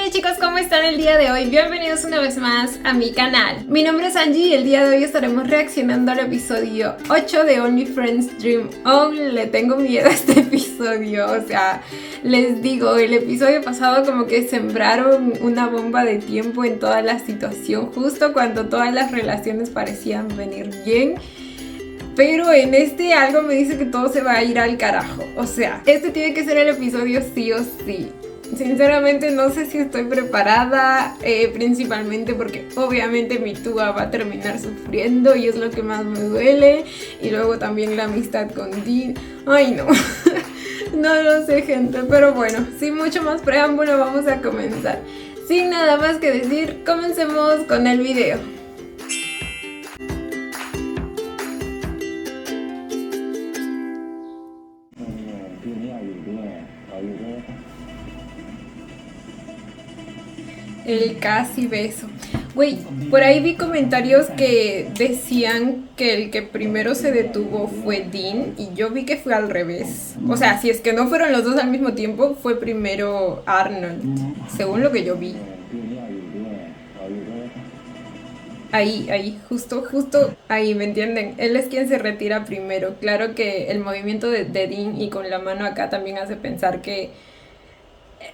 Hey chicos, ¿cómo están el día de hoy? Bienvenidos una vez más a mi canal. Mi nombre es Angie y el día de hoy estaremos reaccionando al episodio 8 de Only Friends Dream On. Le tengo miedo a este episodio, o sea, les digo, el episodio pasado como que sembraron una bomba de tiempo en toda la situación, justo cuando todas las relaciones parecían venir bien. Pero en este algo me dice que todo se va a ir al carajo. O sea, este tiene que ser el episodio sí o sí. Sinceramente no sé si estoy preparada, principalmente porque obviamente mi Tua va a terminar sufriendo y es lo que más me duele. Y luego también la amistad con Dean. Ay no, no lo sé gente, pero bueno, sin mucho más preámbulo vamos a comenzar. Sin nada más que decir, comencemos con el video. El casi beso. Güey, por ahí vi comentarios que decían que el que primero se detuvo fue Dean y yo vi que fue al revés. O sea, si es que no fueron los dos al mismo tiempo, fue primero Arnold, según lo que yo vi. Ahí, justo ahí, ¿me entienden? Él es quien se retira primero. Claro que el movimiento de Dean y con la mano acá también hace pensar que...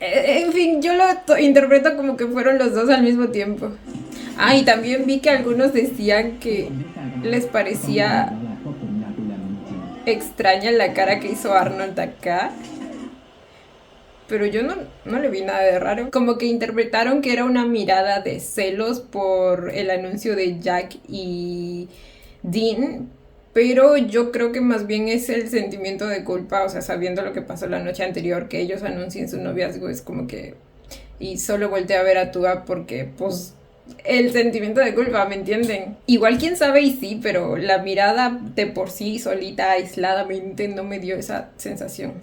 En fin, yo lo interpreto como que fueron los dos al mismo tiempo. Ah, y también vi que algunos decían que les parecía extraña la cara que hizo Arnold acá. Pero yo no le vi nada de raro. Como que interpretaron que era una mirada de celos por el anuncio de Jack y Dean. Pero yo creo que más bien es el sentimiento de culpa, o sea, sabiendo lo que pasó la noche anterior, que ellos anuncien su noviazgo, es como que... Y solo volteé a ver a Tua porque, pues, el sentimiento de culpa, ¿me entienden? Igual quién sabe y sí, pero la mirada de por sí, solita, aisladamente, no me dio esa sensación.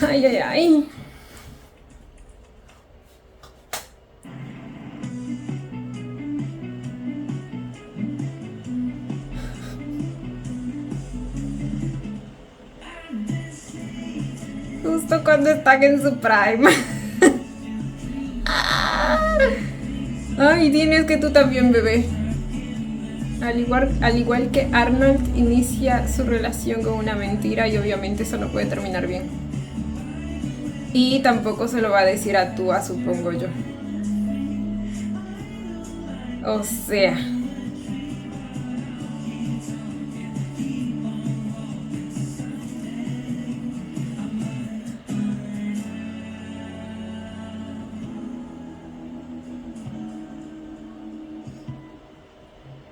Ay. Justo cuando están en su prime. Ay, tienes que tú también, bebé. Al igual que Arnold inicia su relación con una mentira y obviamente eso no puede terminar bien. Y tampoco se lo va a decir a Tua, supongo yo. O sea...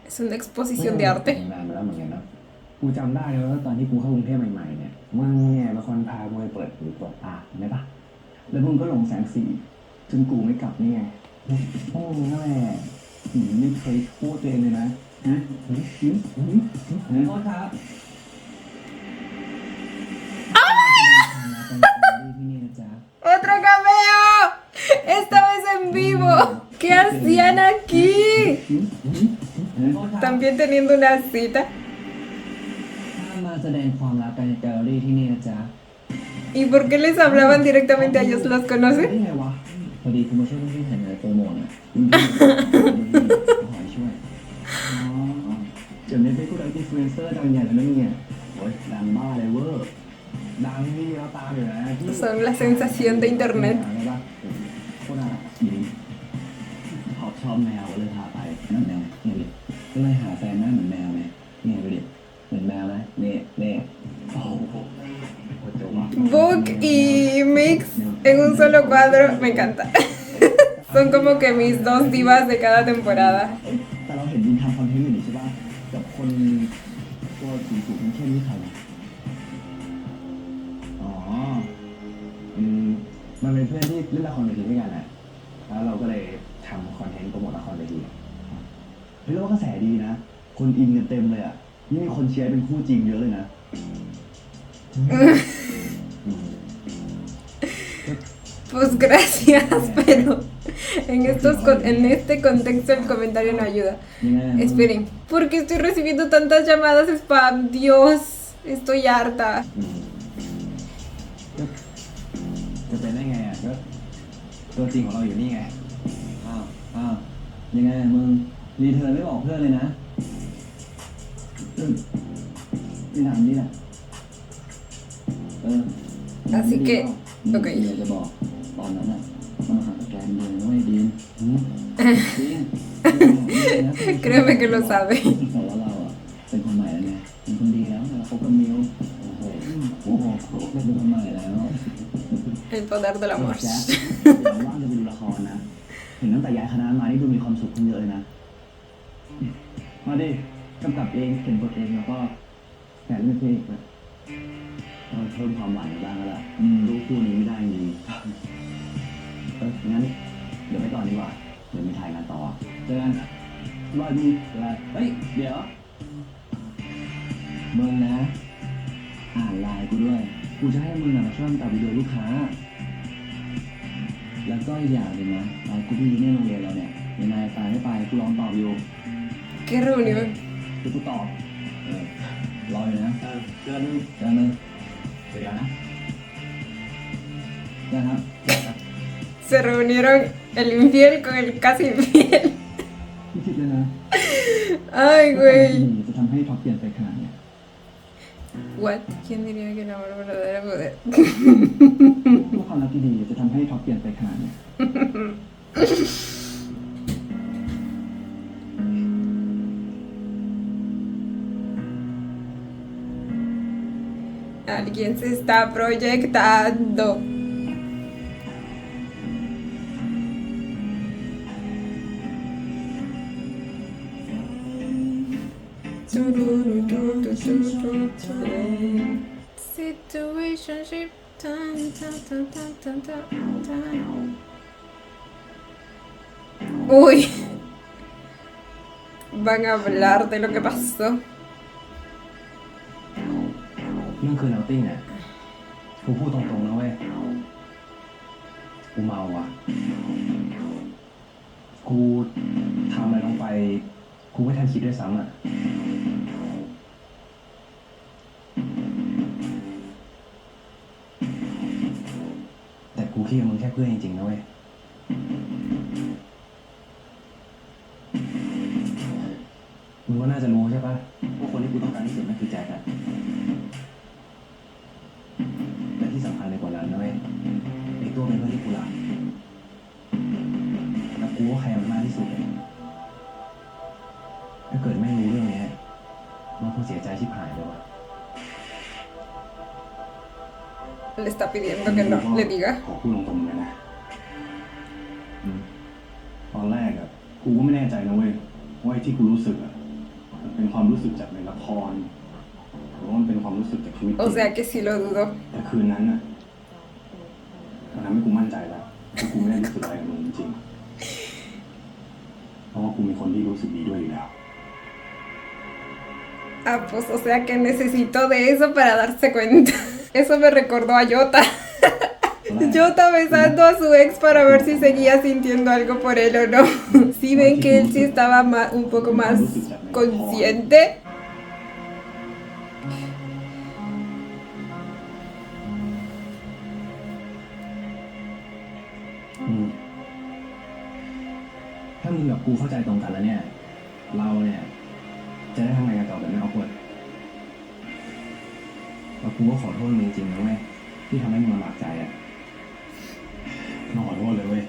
Es una exposición de arte. นานมาแล้วเหมือนกันนะกูจำได้เลยว่าตอนที่กูเข้ากรุงเทพใหม่ๆเนี่ยมึงเนี่ยเป็นคนพากูไปเปิดหูเปิดตาใช่ปะแล้วมึงก็หลงแสงสีจนกูไม่กลับนี่ไงพวกมึงนั่นแหละไม่เคยโทษตัวเองเลยนะฮะโทษครับ ¡Otro cameo! Esta vez en vivo. ¿Qué hacían aquí? También teniendo una cita. มาแสดงความรักกันในแกลเลอรี่ที่นี่นะจ๊ะ ¿Y por qué les hablaban directamente a ellos? ¿Los ได้ conocen? ไงวะพอดีกูมาช่วยพี่ถ่ายงานโปรโมทนะขอช่วยเดี๋ยวนี้เป็นกูดังอินฟลูเอนเซอร์ดังใหญ่แล้วนะเนี่ยโอ้ยดังบ้าเลยเวอร์ดังนี่แล้วตามอยู่นะ Son la sensación de internet. โคตรน่าดีขอบชอบแมวเลยพาไปนั่นแมวนี่ดิก็เลยหาแฟนหน้าเหมือนแมวไงนี่ดูดิเหมือนแมวไหมนี่โอ้โห Book y Mix en un solo cuadro. Me encanta. Son como que mis dos divas de cada temporada. แต่เราเห็นดินทำคอนเทนต์อยู่นี่ใช่ป่ะกับคนตัวสูงๆเข้มนี่ใครวะอ๋อมันเป็นเพื่อนที่เล่นละครเวทีด้วยกันแหละแล้วเราก็เลยทำคอนเทนต์โปรโมทละครเวทีเฮ้ยแล้วว่ากระแสดีนะคนอินกันเต็มเลยอ่ะนี่มีคนเชียร์เป็นคู่จริงเยอะเลยนะ Pues gracias, pero en este contexto el comentario no ayuda. Esperen, ¿por qué estoy recibiendo tantas llamadas spam? Dios, estoy harta. จะไป เป็นได้ไงอ่ะก็ตัวจริงของเราอยู่นี่ไงอ้าวยังไงมึงรีเทิร์นไม่บอกเพื่อนเลยนะไม่ทำนี่แหละAsí que, ok. อยากจะบอกตอนนั้นอ่ะมันหาแกนเลยไม่ดีนจริง Créeme que lo sabe. แต่ว่าเราอ่ะเป็นคนใหม่แล้วไงเป็นคนดีแล้วเราคบกับมิวโอ้โหเป็นคนใหม่แล้ว El poder del amor. แจ๊คเดี๋ยวว่างจะไปดูละครนะ เห็นตั้งแต่ย้ายคณะมานี่ดูมีความสุขขึ้นเยอะเลยนะ มาดิกำกับเองเขียนบทเองแล้วก็แต่เรื่องเพลงแบบเพิ่มความหวานกันบ้างก็ได้รู้คู่นี้ไม่ได้จริงงั้นเดี๋ยวไปก่อนดีกว่า เดี๋ยวมีถ่ายงานต่อเจอกันรอยดูอะไรเฮ้ย เดี๋ยวมึงนะ อ่านไลน์กูด้วย กูจะให้มึงมาช่วยตัดวิดีโอลูกค้า แล้วก็อีกอย่างหนึ่งนะไลน์กูที่อยู่ในโรงเรียนเราเนี่ยยังไงไปไม่ไปกูลองตอบอยู่ Qué reunión. คือกูตอบรออยู่นะเจอกันเจอกันเจอกันนะนะครับ Se reunieron el infiel con el casi infiel. ไม่คิดเลยนะ Ay, güey. จะทำให้ท็อปเปลี่ยนไปขนาดเนี้ย What? ¿Quién diría que el amor verdadero poder? ว่าความรักที่ดีจะทำให้ท็อปเปลี่ยนไปขนาดเนี้ย Alguien se está proyectando. Situationship. Uy. Van a hablar de lo que pasó. เรื่องคืนเอาติ้งอ่ะกูพูดตรงๆนะเว้ยกูเมาอ่ะกูทำอะไรลงไปกูไม่ทันคิดด้วยซ้ำอ่ะแต่กูคิดกับมึงแค่เพื่อนจริงๆนะเว้ยมึงก็น่าจะรู้ใช่ปะว่าคนที่กูต้องการที่สุดนั่นคือแจ็คอะและที่สำคัญเลยกว่านั้นนะเว้ยไอ้ตัวเป็นเพื่อนที่กูรักและกูก็แคร์มันมากที่สุดเลยถ้าเกิดไม่รู้เรื่องนี้มันคงเสียใจชิบหายเลยว่ะ Le está pidiendo que no le diga. ขอพูดตรงๆเลยนะตอนแรกอะกูก็ไม่แน่ใจนะเว้ยว่าไอ้ที่กูรู้สึกอะมันเป็นความรู้สึกจากในละครหรือว่ามันเป็นความรู้สึกจากชีวิตจริ O ง sea que sí lo dudo. แต่คืนนั้นน่ะมันทำให้กูมั่นใจแล้วว่ากูไม่ได้รู้สึกอะไรกับมึงจริงๆเพราะว่ากูมีคนที่รู้สึกดีด้วยอยู่แล้ว Ah, pues o sea que necesitó de eso para darse cuenta. Eso me recordó a Yota. Yota besando a su ex para ver si seguía sintiendo algo por él o no. Si ven que él sí estaba un poco más consciente. Mm. ถ้ามึงกับกูเข้าใจตรงกันแล้วเนี่ย เราเนี่ยจะได้ทำงานกันต่อแบบไม่เอาปวดแล้วกูก็ขอโทษมึงจริงๆนะเว้ยที่ทำให้มึงลำบากใจอ่ะต้องขอโทษเลยเว้ย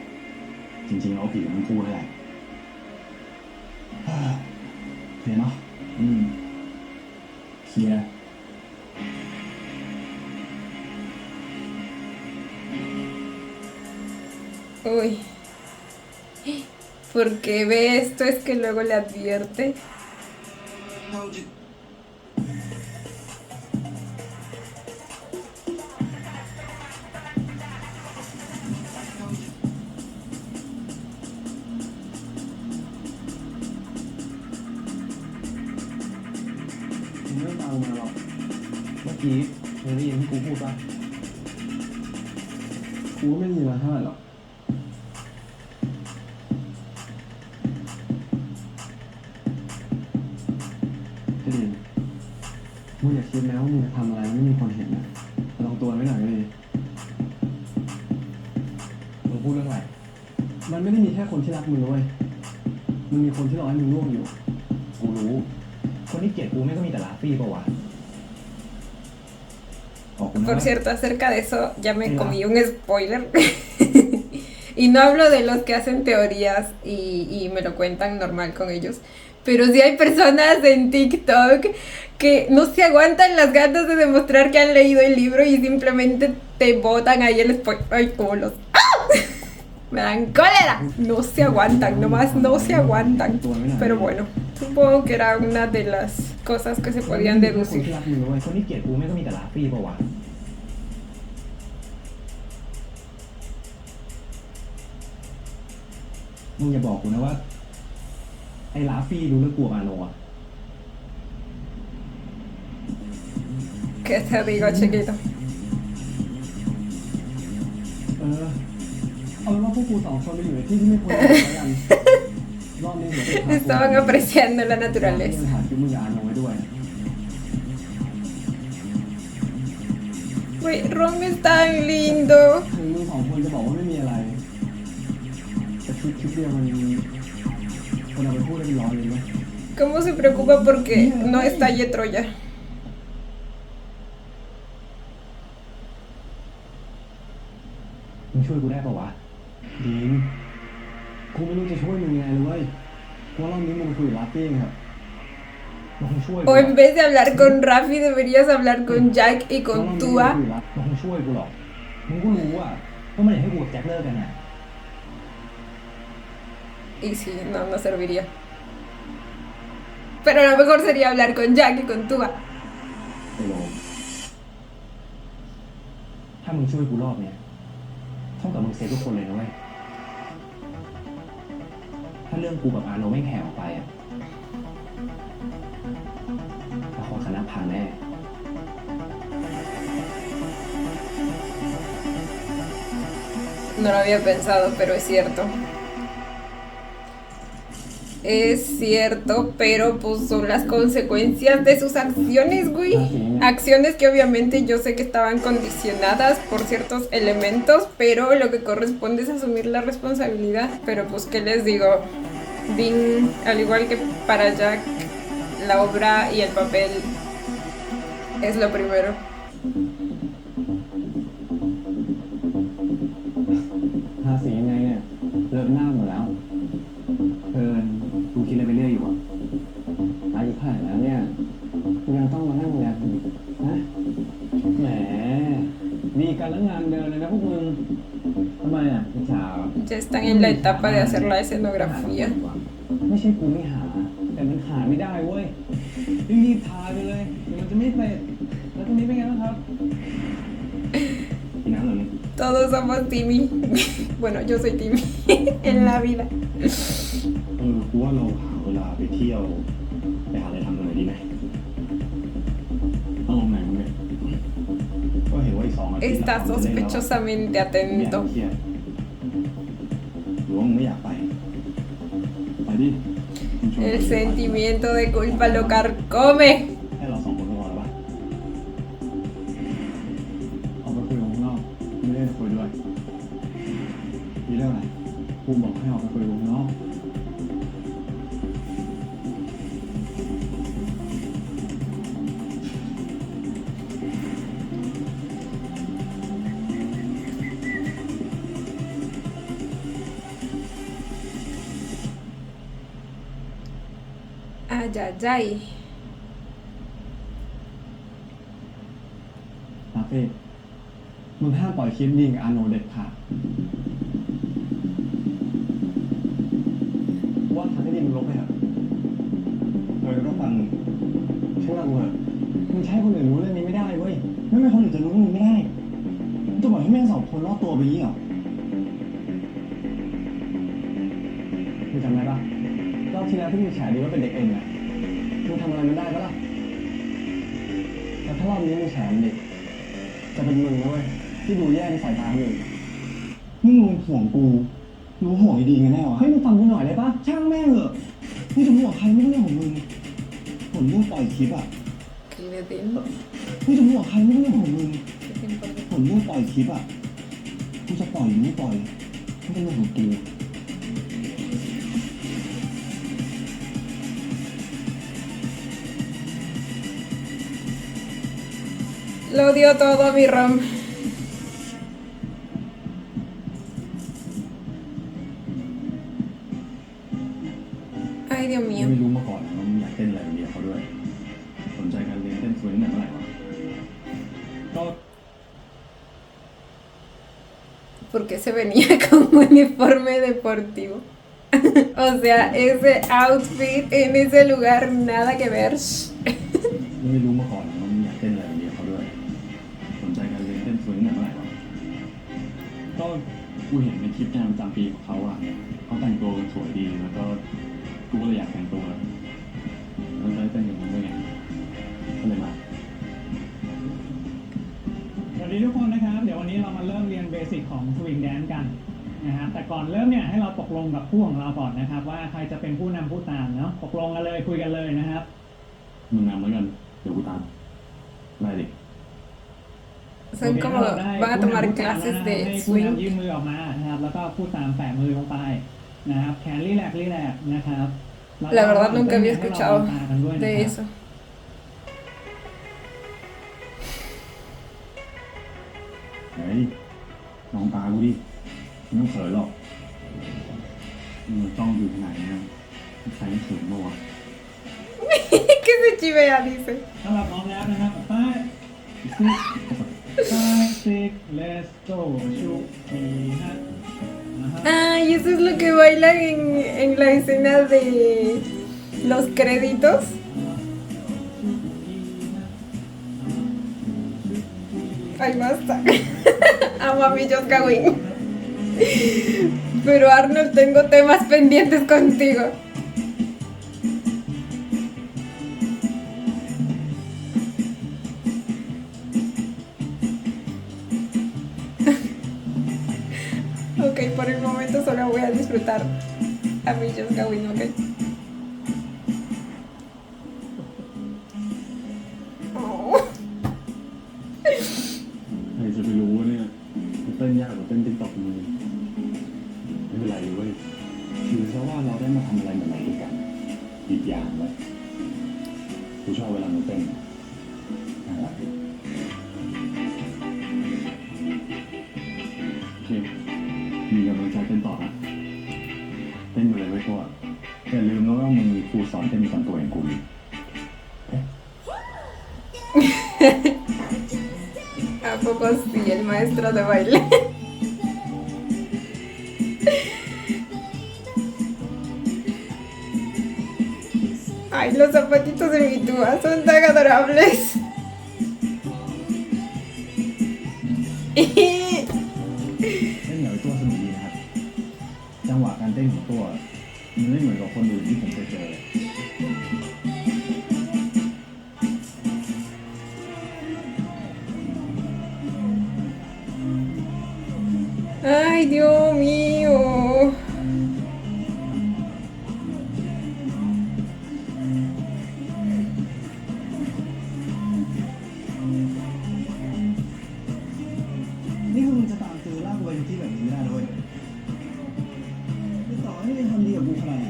จริงๆเราผิดทั้งคู่นั่นแหละเคลียร์เนาะเคลียร์ Uy. Porque ve esto es que luego le advierte.ไม่เอามาหรอกเมื่อกี้เคยได้ยินที่กูพูดป่ะกูก็ไม่มีมาเท่าไหร่หรอกเจดินมึงอย่าคิดนะว่ามึงจะทำอะไรไม่มีคนเห็นนะลองตัวไว้หน่อยก็ดี งพูดเรื่องอะไรมันไม่ได้มีแค่คนที่รักมึงเลยมันมีคนที่รอให้มึงร่วงอยู่กูรู้คนที่เกลียดกูไม่ก็มีแต่ลาฟี่ปะวะบอกกูนะ Por cierto, acerca de eso ya me comí un spoiler. Y no hablo de los que hacen teorías y me lo cuentan normal con ellos. Pero sí hay personas en TikTok que no se aguantan las ganas de demostrar que han leído el libro y simplemente te botan ahí el spoiler. Ay, como los... ¡Ah! Me dan cólera. No se aguantan, nomás no se aguantan. Pero bueno, supongo que era una de las cosas que se podían คน deducir. ที่รักมึงเลยคนที่เกลียดกูไม่ก็มีแต่ลาฟี่ปะวะมึงอย่าบอกกูนะว่าไอ้ลาฟี่รู้เรื่องกูกับอาโนอะ ¿Qué te digo, chiquito? เอาเป็นว่าพวกกูสองคนไปอยู่ในที่ที่ไม่ควรอยู่แล้วกันรอบนี้เดี๋ยวไปหา Estaban apreciando la มึง naturaleza. หาคิวมึงอย่าอาโนไว้ด้วย Uy, Ron es tan lindo. ถึงมึงสองคนจะบอกว่าไม่มีอะไรแต่คลิปเดียวมันคนเอาไปพูดได้เป็นร้อยเลยไหม ¿Cómo se preocupa porque no está Yetro ya? มึงช่วยกูได้ปะวะดีมกูไม่รู้จะช่วยมึงยังไงเลยเว้ยเพราะรอบนี้มึงคุยกับลาฟี่ครับมึงช่วย O en vez de hablar con Raffi, deberías hablar con Jack y con Tua. มึงช่วยกูหรอกมึงก็รู้ว่ามันอยากให้กูกับแจ็คเลิกกันอ่ะ Y sí, no, no serviría. Pero lo mejor sería hablar con Jack y con Tua. ไอ้โลถ้ามึงช่วยกูรอบเนี้ยเท่ากับมึงเซฟทุกคนเลยนะเว้ยถ้าเรื่องกูกับอาโนไม่แผ่ออกไปอ่ะละครคณะพังแน่ No lo había pensado, pero es cierto. Es cierto, pero pues son las consecuencias de sus acciones, güey. Acciones que obviamente yo sé que estaban condicionadas por ciertos elementos, pero lo que corresponde es asumir la responsabilidad. Pero pues, ¿qué les digo? Dean, al igual que para Jack, la obra y el papel es lo primero. ทาสียังไงเนี่ยเลิกหน้าหมดแล้วกูคิดอะไรไปเรื่อยอยู่อ่ะอายุผ่านแล้วเนี่ยกูยังต้องมานั่งดูแลกูอีกนะแหมมีการละงานเดินเลยนะพวกมึงทำไมอ่ะพี่ชาว Ya están en la etapa de hacer la escenografía. ไม่ใช่กูไม่หาแต่มันหาไม่ได้เว้ยรีบทาไปเลยเดี๋ยวมันจะไม่เสร็จแล้วตรงนี้เป็นไงบ้างครับกินน้ำหน่อยนึง Todos somos Timmy. Bueno, yo soy Timmy en la vida. กูว่าเราหาเวลาไปเที่ยวไปหาอะไรทำหน่อยดีไหมต้องลงไหนมั้งเนี่ยก็เห็นว่าอีก2 อาทิตย์ Está sospechosamente ไม่อยาก atento. เครียดหรือว่ามึงไม่อยากไปไปดิ El sentimiento de culpa lo carcome. ให้เรา2 คนก็พอแล้วป่ะเอาไปคุยกับข้างนอกไม่ได้คุยด้วยมีเรื่องอะไรกูบอกให้ออกไปคุยกับข้างนอก Ay, ay, ay. ลาเฟ่มึงห้ามปล่อยคลิปยิงกับอาโนเด็ดขาดว่าทางที่ดีมึงลบไปเถอะก็ฟังมึงเชื่อกูเถอะมึงใช้คนอื่นรู้เรื่องนี้ไม่ได้เว้ยไม่มีคนอื่นจะรู้เรื่องนี้ไม่ได้มึงจะบอกให้แม่ง2 คนรอดตัวไปยี่หรอมึงจำได้ปะรอบที่แล้วที่มึงแฉดีว่าเป็นเด็กเอ็นอะมึงทำอะไรมันได้ปะล่ะแต่ถ้ารอบนี้มึงแฉมันเด็กจะเป็นมึงนะเว้ยที่ดูแย่ในสายตาคนอื่นมึงห่วงกูรู้ห่วงดีๆกันแน่วะให้มึงฟังกูหน่อยได้ปะช่างแม่งเหอะมึงจะห่วงใครไม่เรื่องของมึงผลเรื่องปล่อยคลิปอะ ¿Qué le den? มึงจะห่วงใครไม่เรื่องของมึง ¿Qué te importa? ผลเรื่องปล่อยคลิปอะกูจะปล่อยหรือไม่ปล่อย ไม่เป็นเรื่องของกู Lo dio todo a mi Rom. Ay, Dios ไม่ mío. รู้มาก่อนว่ามึงอยากเต้นอะไรกับเมียเขาด้วย สนใจการเรียนเต้นสวิงตั้งแต่เมื่อไหร่วะก็ Porque se venía con uniforme deportivo. O sea, ese outfit en ese lugar, nada que ver. ไม่รู้มาก่อนว่ามึงอยากเต้นอะไรกับเมียเขาด้วย สนใจการเรียนเต้นสวิงตั้งแต่เมื่อไหร่วะก็กูเห็นในคลิปงานประจำปีของเขาอ่ะเขาแต่งตัวกันสวยดีแล้วก็กูก็เลยอยากแต่งตัวแล้วได้เต้นกับมึงด้วยไงก็เลยมา สวัสดีทุกคนนะครับ เดี๋ยววันนี้เรามาเริ่มเรียนเบสิกของสวิงแดนซ์กันนะครับแต่ก่อนเริ่มเนี่ยให้เราตกลงกับผู้ของเราก่อนนะครับ ว่าใครจะเป็นผู้นำผู้ตามเนาะตกลงกันเลยคุยกันเลยนะครับ มึงนำแล้วกัน เดี๋ยวกูตาม ได้ดิ Son como, van a tomar clases ให้ de ผู้นำ swing. ยื่นมือออกมานะครับแล้วก็ผู้ตามแปะมือลงไปนะครับแขนรีแลกซ์นะครับแล้วก็ La verdad nunca había ให้เรา escuchado มองตากันด้วยนะ de ครับ eso. เฮ้ยมองตากูดิไม่ต้องเขินหรอกมึงจ้องอยู่ที่ไหนเนี่ยใครไม่เขินบ้างวะ Que se chivea, dice. สำหรับพร้อมแล้วนะครับ5 6 let's go ชุบปีฮะนะครับ Ah, y eso es lo que bailan en la escena de los créditos. Ay, basta. Amo a mi Josh Gawin. Pero Arnold, tengo temas pendientes contigo. Ok, por el momento solo voy a disfrutar a mi Josh Gawin, ok. Oh. ใครจะไปรู้เนี่ยเต้นยากกว่าเต้นติ๊กต็อกมึงไม่เป็นไรเว้ยถือซะว่าเราได้มาทำอะไรใหม่ๆด้วยกันอีกอย่างเลยกูชอบเวลามึงเต้นน่ารักดีโอเคมีกำลังใจเต้นต่อนะเต้นไปเลยไว้ก่อนอย่าลืมนะว่ามึงมีครูสอนเต้นประจำตัวอย่างกูนี่ ¿A poco sí, el maestro de baile? Ay, los zapatitos de mi tuba son tan adorables. เต้นอย่างไอ้ตัวสนุกดีนะครับ จังหวะการเต้นของตัวมันไม่เหมือนกับคนอื่นที่ผมเคยเจอเลย Ay, Dios mío. Niมึงจะตามซื้อลากกูไปที่แบบนี้ไม่ได้ด้วยต่อให้ทำดีกับกูขนาดไหน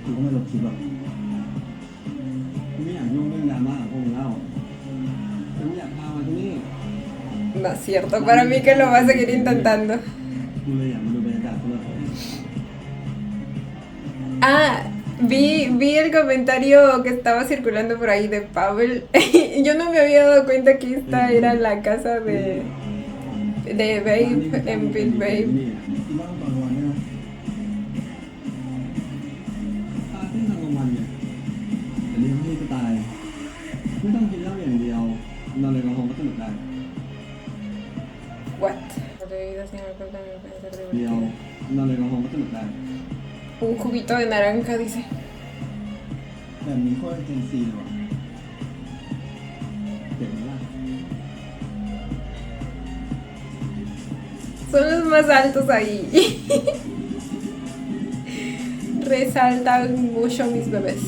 กูก็ไม่ลบคลิปหรอกกูไม่อยากยุ่งเรื่องดราม่าของพวกมึงแล้วกูไม่อยากพามาที่นี่ No es cierto, para mí que lo va a seguir intentando. กูเลยอยากมาดูบรรยากาศเพื่อน Ah, vi el comentario que estaba circulando por ahí de Pavel. Yo no me había dado cuenta que esta era la casa de Babe en Big Babe. ที่บ้านตอนวันเนี่ยปาร์ตี้ตอนกลางวันเนี่ยแต่เลี้ยงพี่ก็ตายไม่ต้องกินเหล้าอย่างเดียวนอนในกระห้องก็สนุกได้ What? Bebidas sin alcohol también pueden ser เดียว divertidas. นอนในกระห้องก็สนุกได้ Un juguito de naranja, dice. แบบนี้โคตรเจนซีเลยว่ะเก็บไว้ละ Son los más altos ahí. Resaltan mucho mis bebés.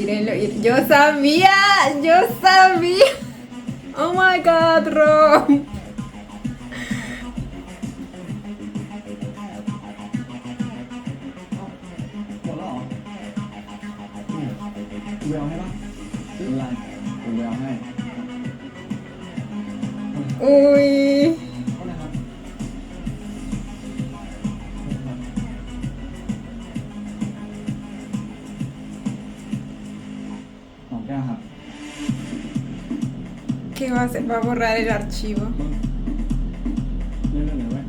Mírenlo. Yo sabía. Oh my god, Rom.หมดแล้วเหรอเนี่ยกูไปเอาให้ปะไม่เป็นไรกูไปเอาให้ Uy. เท่าไหร่ครับสองแก้วครับ ¿Qué va a hacer? Va a borrar el archivo. เรื่องไหนไว้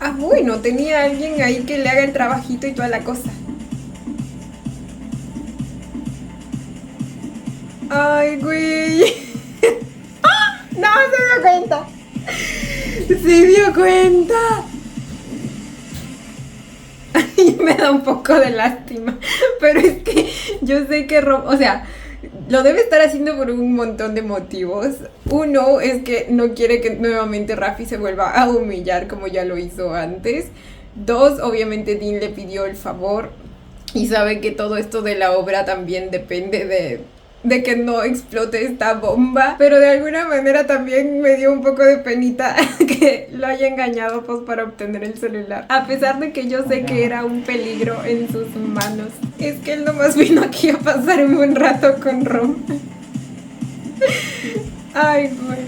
Ah, bueno, tenía alguien ahí que le haga el trabajito y toda la cosa. Ay, güey. ¡Ah! No, se dio cuenta. Se dio cuenta. Ay, me da un poco de lástima. Pero es que yo sé que o sea, lo debe estar haciendo por un montón de motivos. Uno es que no quiere que nuevamente Rafi se vuelva a humillar como ya lo hizo antes. Dos, obviamente Dean le pidió el favor y sabe que todo esto de la obra también depende de que no explote esta bomba, pero de alguna manera también me dio un poco de penita que lo haya engañado pues para obtener el celular, a pesar de que yo sé que era un peligro en sus manos. Es que él nomás vino aquí a pasar un buen rato con Rom. Ay, güey.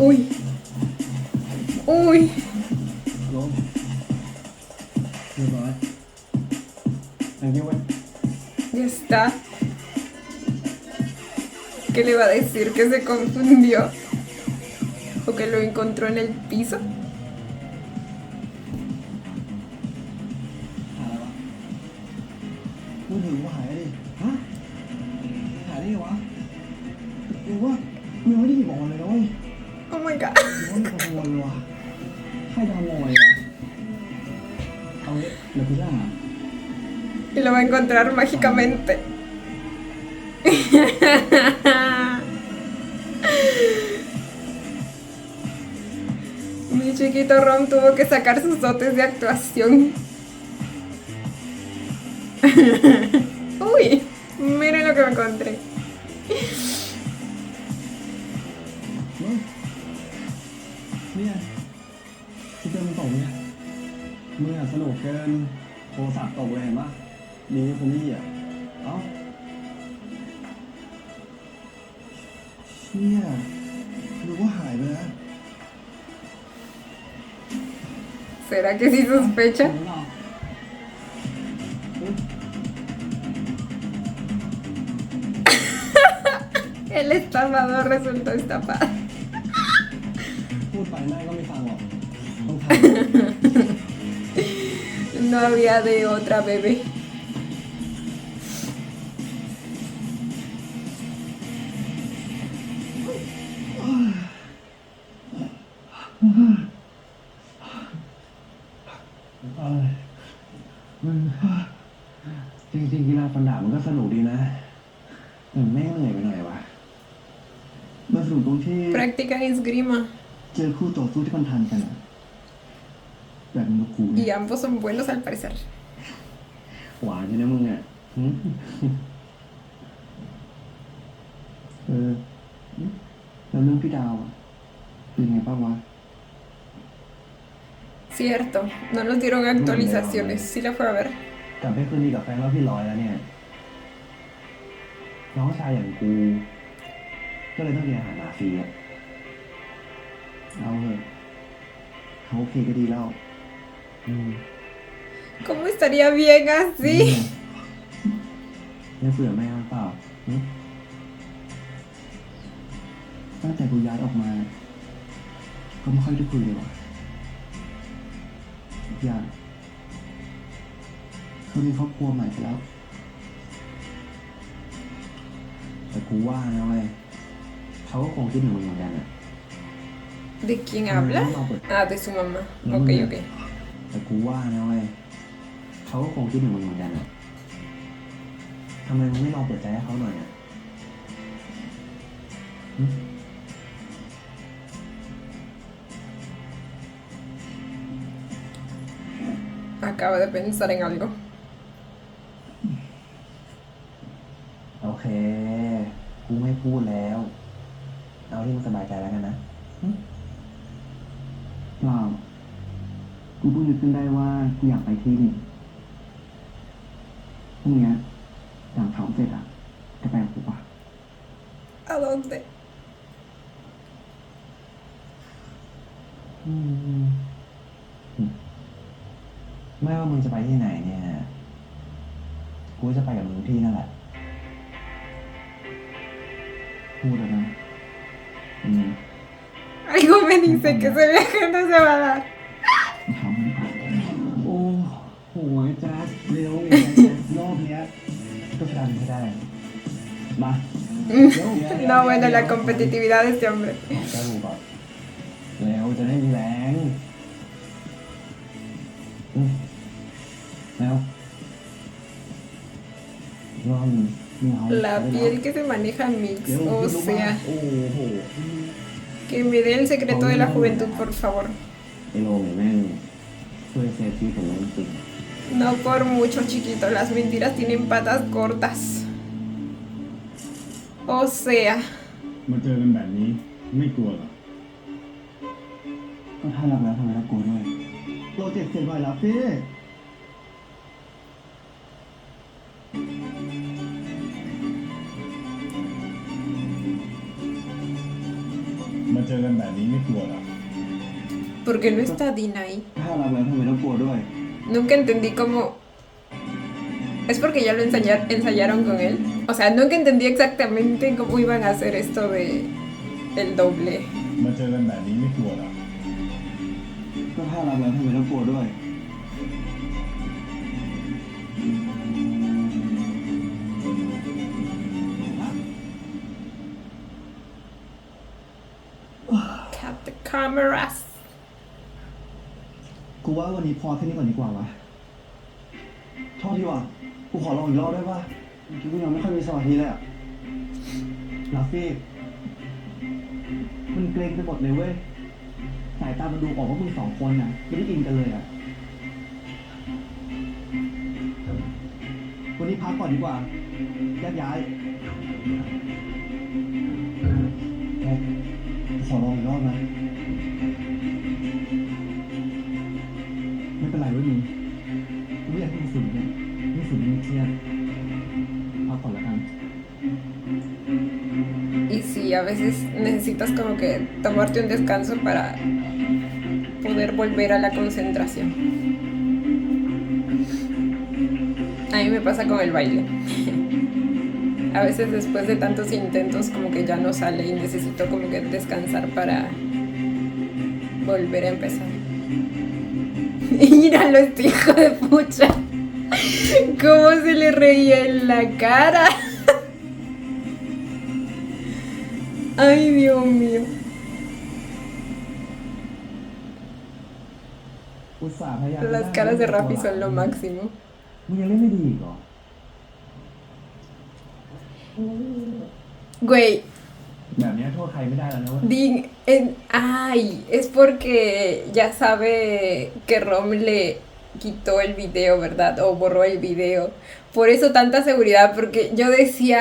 Uy. Uy. ลงเรียบร้อย thank you เว้ย Ya está. ¿Qué le va a decir? ¿Que se confundió? ¿O que lo encontró en el piso? หายแล้ววะมือถือกูหายดิฮะหายได้ไงวะหรือว่ามึงไม่ได้หยิบออกมาเลยนะเว้ย Oh my god. หรือว่ามึงขโมยเลยวะใครจะขโมยวะเอางี้เดี๋ยวกูจะหา Y lo va a encontrar mágicamente. Mi chiquito Rom tuvo que sacar sus dotes de actuación. Uy, miren lo que me encontré. เนี่ยที่เจอมันตกเนี่ยมึงอะสนุกเกินโทรศัพท์ตกเลยเห็นปะดีที่ผมไม่เหยียบเอ้าเนี่ยดูว่าหายไปแล้ว ¿Será que sí sospecha? หรือเปล่าเฮ้ย El estafador resultó estafado. พูดไปแม่ก็ไม่ฟังหรอกต้องท No había de otra, bebé.จริงๆกีฬาฟันดาบมันก็สนุกดีนะแต่แม่งเหนื่อยไปหน่อยวะมันสนุกตรงที่ Práctica esgrima. เจอคู่ต่อสู้ที่มันทันกันอะแบบมึงกับกูเนี่ย Y ambos son buenos al parecer. หวานใช่ไหมมึงอ่ะหึแล้วเรื่องพี่ดาวอะเป็นไงบ้างวะ Cierto, no nos dieron actualizaciones. Sí la fue a ver. กลับไปคืนดีกับแฟนรอบที่100แล้วเนี่ย น้องชายอย่างกู ก็เลยต้องกินอาหารมาฟรีอะเอาเถอะเขาโอเคก็ดีแล้ว ¿Cómo estaría bien así? ยังเผื่อแม่เปล่าหึตั้งแต่กูย้ายออกมา ก็ไม่ค่อยได้คุยเลยว่ะอีกอย่างเขามีครอบครัวใหม่ไปแล้ว แต่กูว่านะเว้ยเขาก็คงคิดถึงมึงเหมือนกันอะ ¿De quién habla? Ah, de su mamá. Ok, ok. แต่กูว่านะเว้ยเขาก็คงคิดถึงมึงเหมือนกันอะ ทำไมมึงไม่ลองเปิดใจให้เขาหน่อยอ่ะหึ Acabo de pensar en algo. โอเค กูไม่พูดแล้ว เอาที่มึงสบายใจแล้วกันนะเปล่ากูเพิ่งนึกขึ้นได้ว่ากูอยากไปที่นี่พรุ่งนี้หลังเผาเสร็จอ่ะจะไปกับกูปะ ¿A dónde? ไม่ว่ามึงจะไปที่ไหนเนี่ย กูจะไปกับมึงที่นั่นแหละ พูดแล้วนะAlgo me dice que ese viaje no se va a dar. ทำมันไปโอ้โหแจ๊สเร็วรอบเนี้ยก็ทำไม่ได้ มา No, bueno, la competitividad de este hombre. แจ๊สกูก่อนเร็วจะได้มีแรงแล้วรอบนี้ไม่เอา La piel que se maneja en mix, เร็ว o ขึ้น sea, โอ้โห que me dé el secreto de la juventud, por favor. ไอโลแม่งช่วยเซฟชีวิตผมจริง No por mucho, chiquito, las mentiras tienen patas cortas. O sea, มาเจอกันแบบนี้ไม่กลัวหรอ ก็ถ้ารักแล้วทำไมต้องกลัวด้วยโปรเจกต์เสร็จบ่อยแล้วพี่ มาเจอกันแบบนี้ไม่กลัวหรอ ¿por qué no está Dina ahí? ถ้ารักแล้วทำไมต้องกลัวด้วย Nunca entendí cómo... ¿Es porque ya lo ensayaron con él? O sea, nunca entendí exactamente cómo iban a hacer esto de... el doble. มาเจอกันแบบนี้ไม่กลัวหรอ ก็ถ้ารักแล้วทำไมต้องกลัวด้วย Cut the cameras. กูว่าวันนี้พอแค่นี้ก่อนดีกว่าวะโทษทีว่ะกูขอลองอีกรอบได้ป่ะเมื่อกี้กูยังไม่ค่อยมีสมาธิเลยอะลาฟี่มันเกรงไปหมดเลยเว้ย สายตามันดูออกว่ามึงสองคนน่ะไม่ได้อินกันเลยอะวันนี้พักก่อนดีกว่าแยกย้ายแกขอลองอีกรอบนะไม่เป็นไรเว้ยมึงกูไม่อยากให้มึงฝืนเนี่ยมึงฝืนมึงเครียดพักก่อนแล้วกัน Y sí, a veces necesitas como que tomarte un descanso para poder volver a la concentración. A mí me pasa con el baile. A veces después de tantos intentos como que ya no sale y necesito como que descansar para volver a empezar. Míralo, este hijo de pucha. Cómo se le reía en la cara. Ay, Dios mío. อุตส่าห์พยายาม Las caras de Rafi son lo máximo. มึงยังเล่นไม่ดีอีกเหรอ Güey, แบบนี้โทษใครไม่ได้แล้วนะเว้ย ay, es porque ya sabe que Rom le quitó el video, ¿verdad? O borró el video. Por eso tanta seguridad, porque yo decía,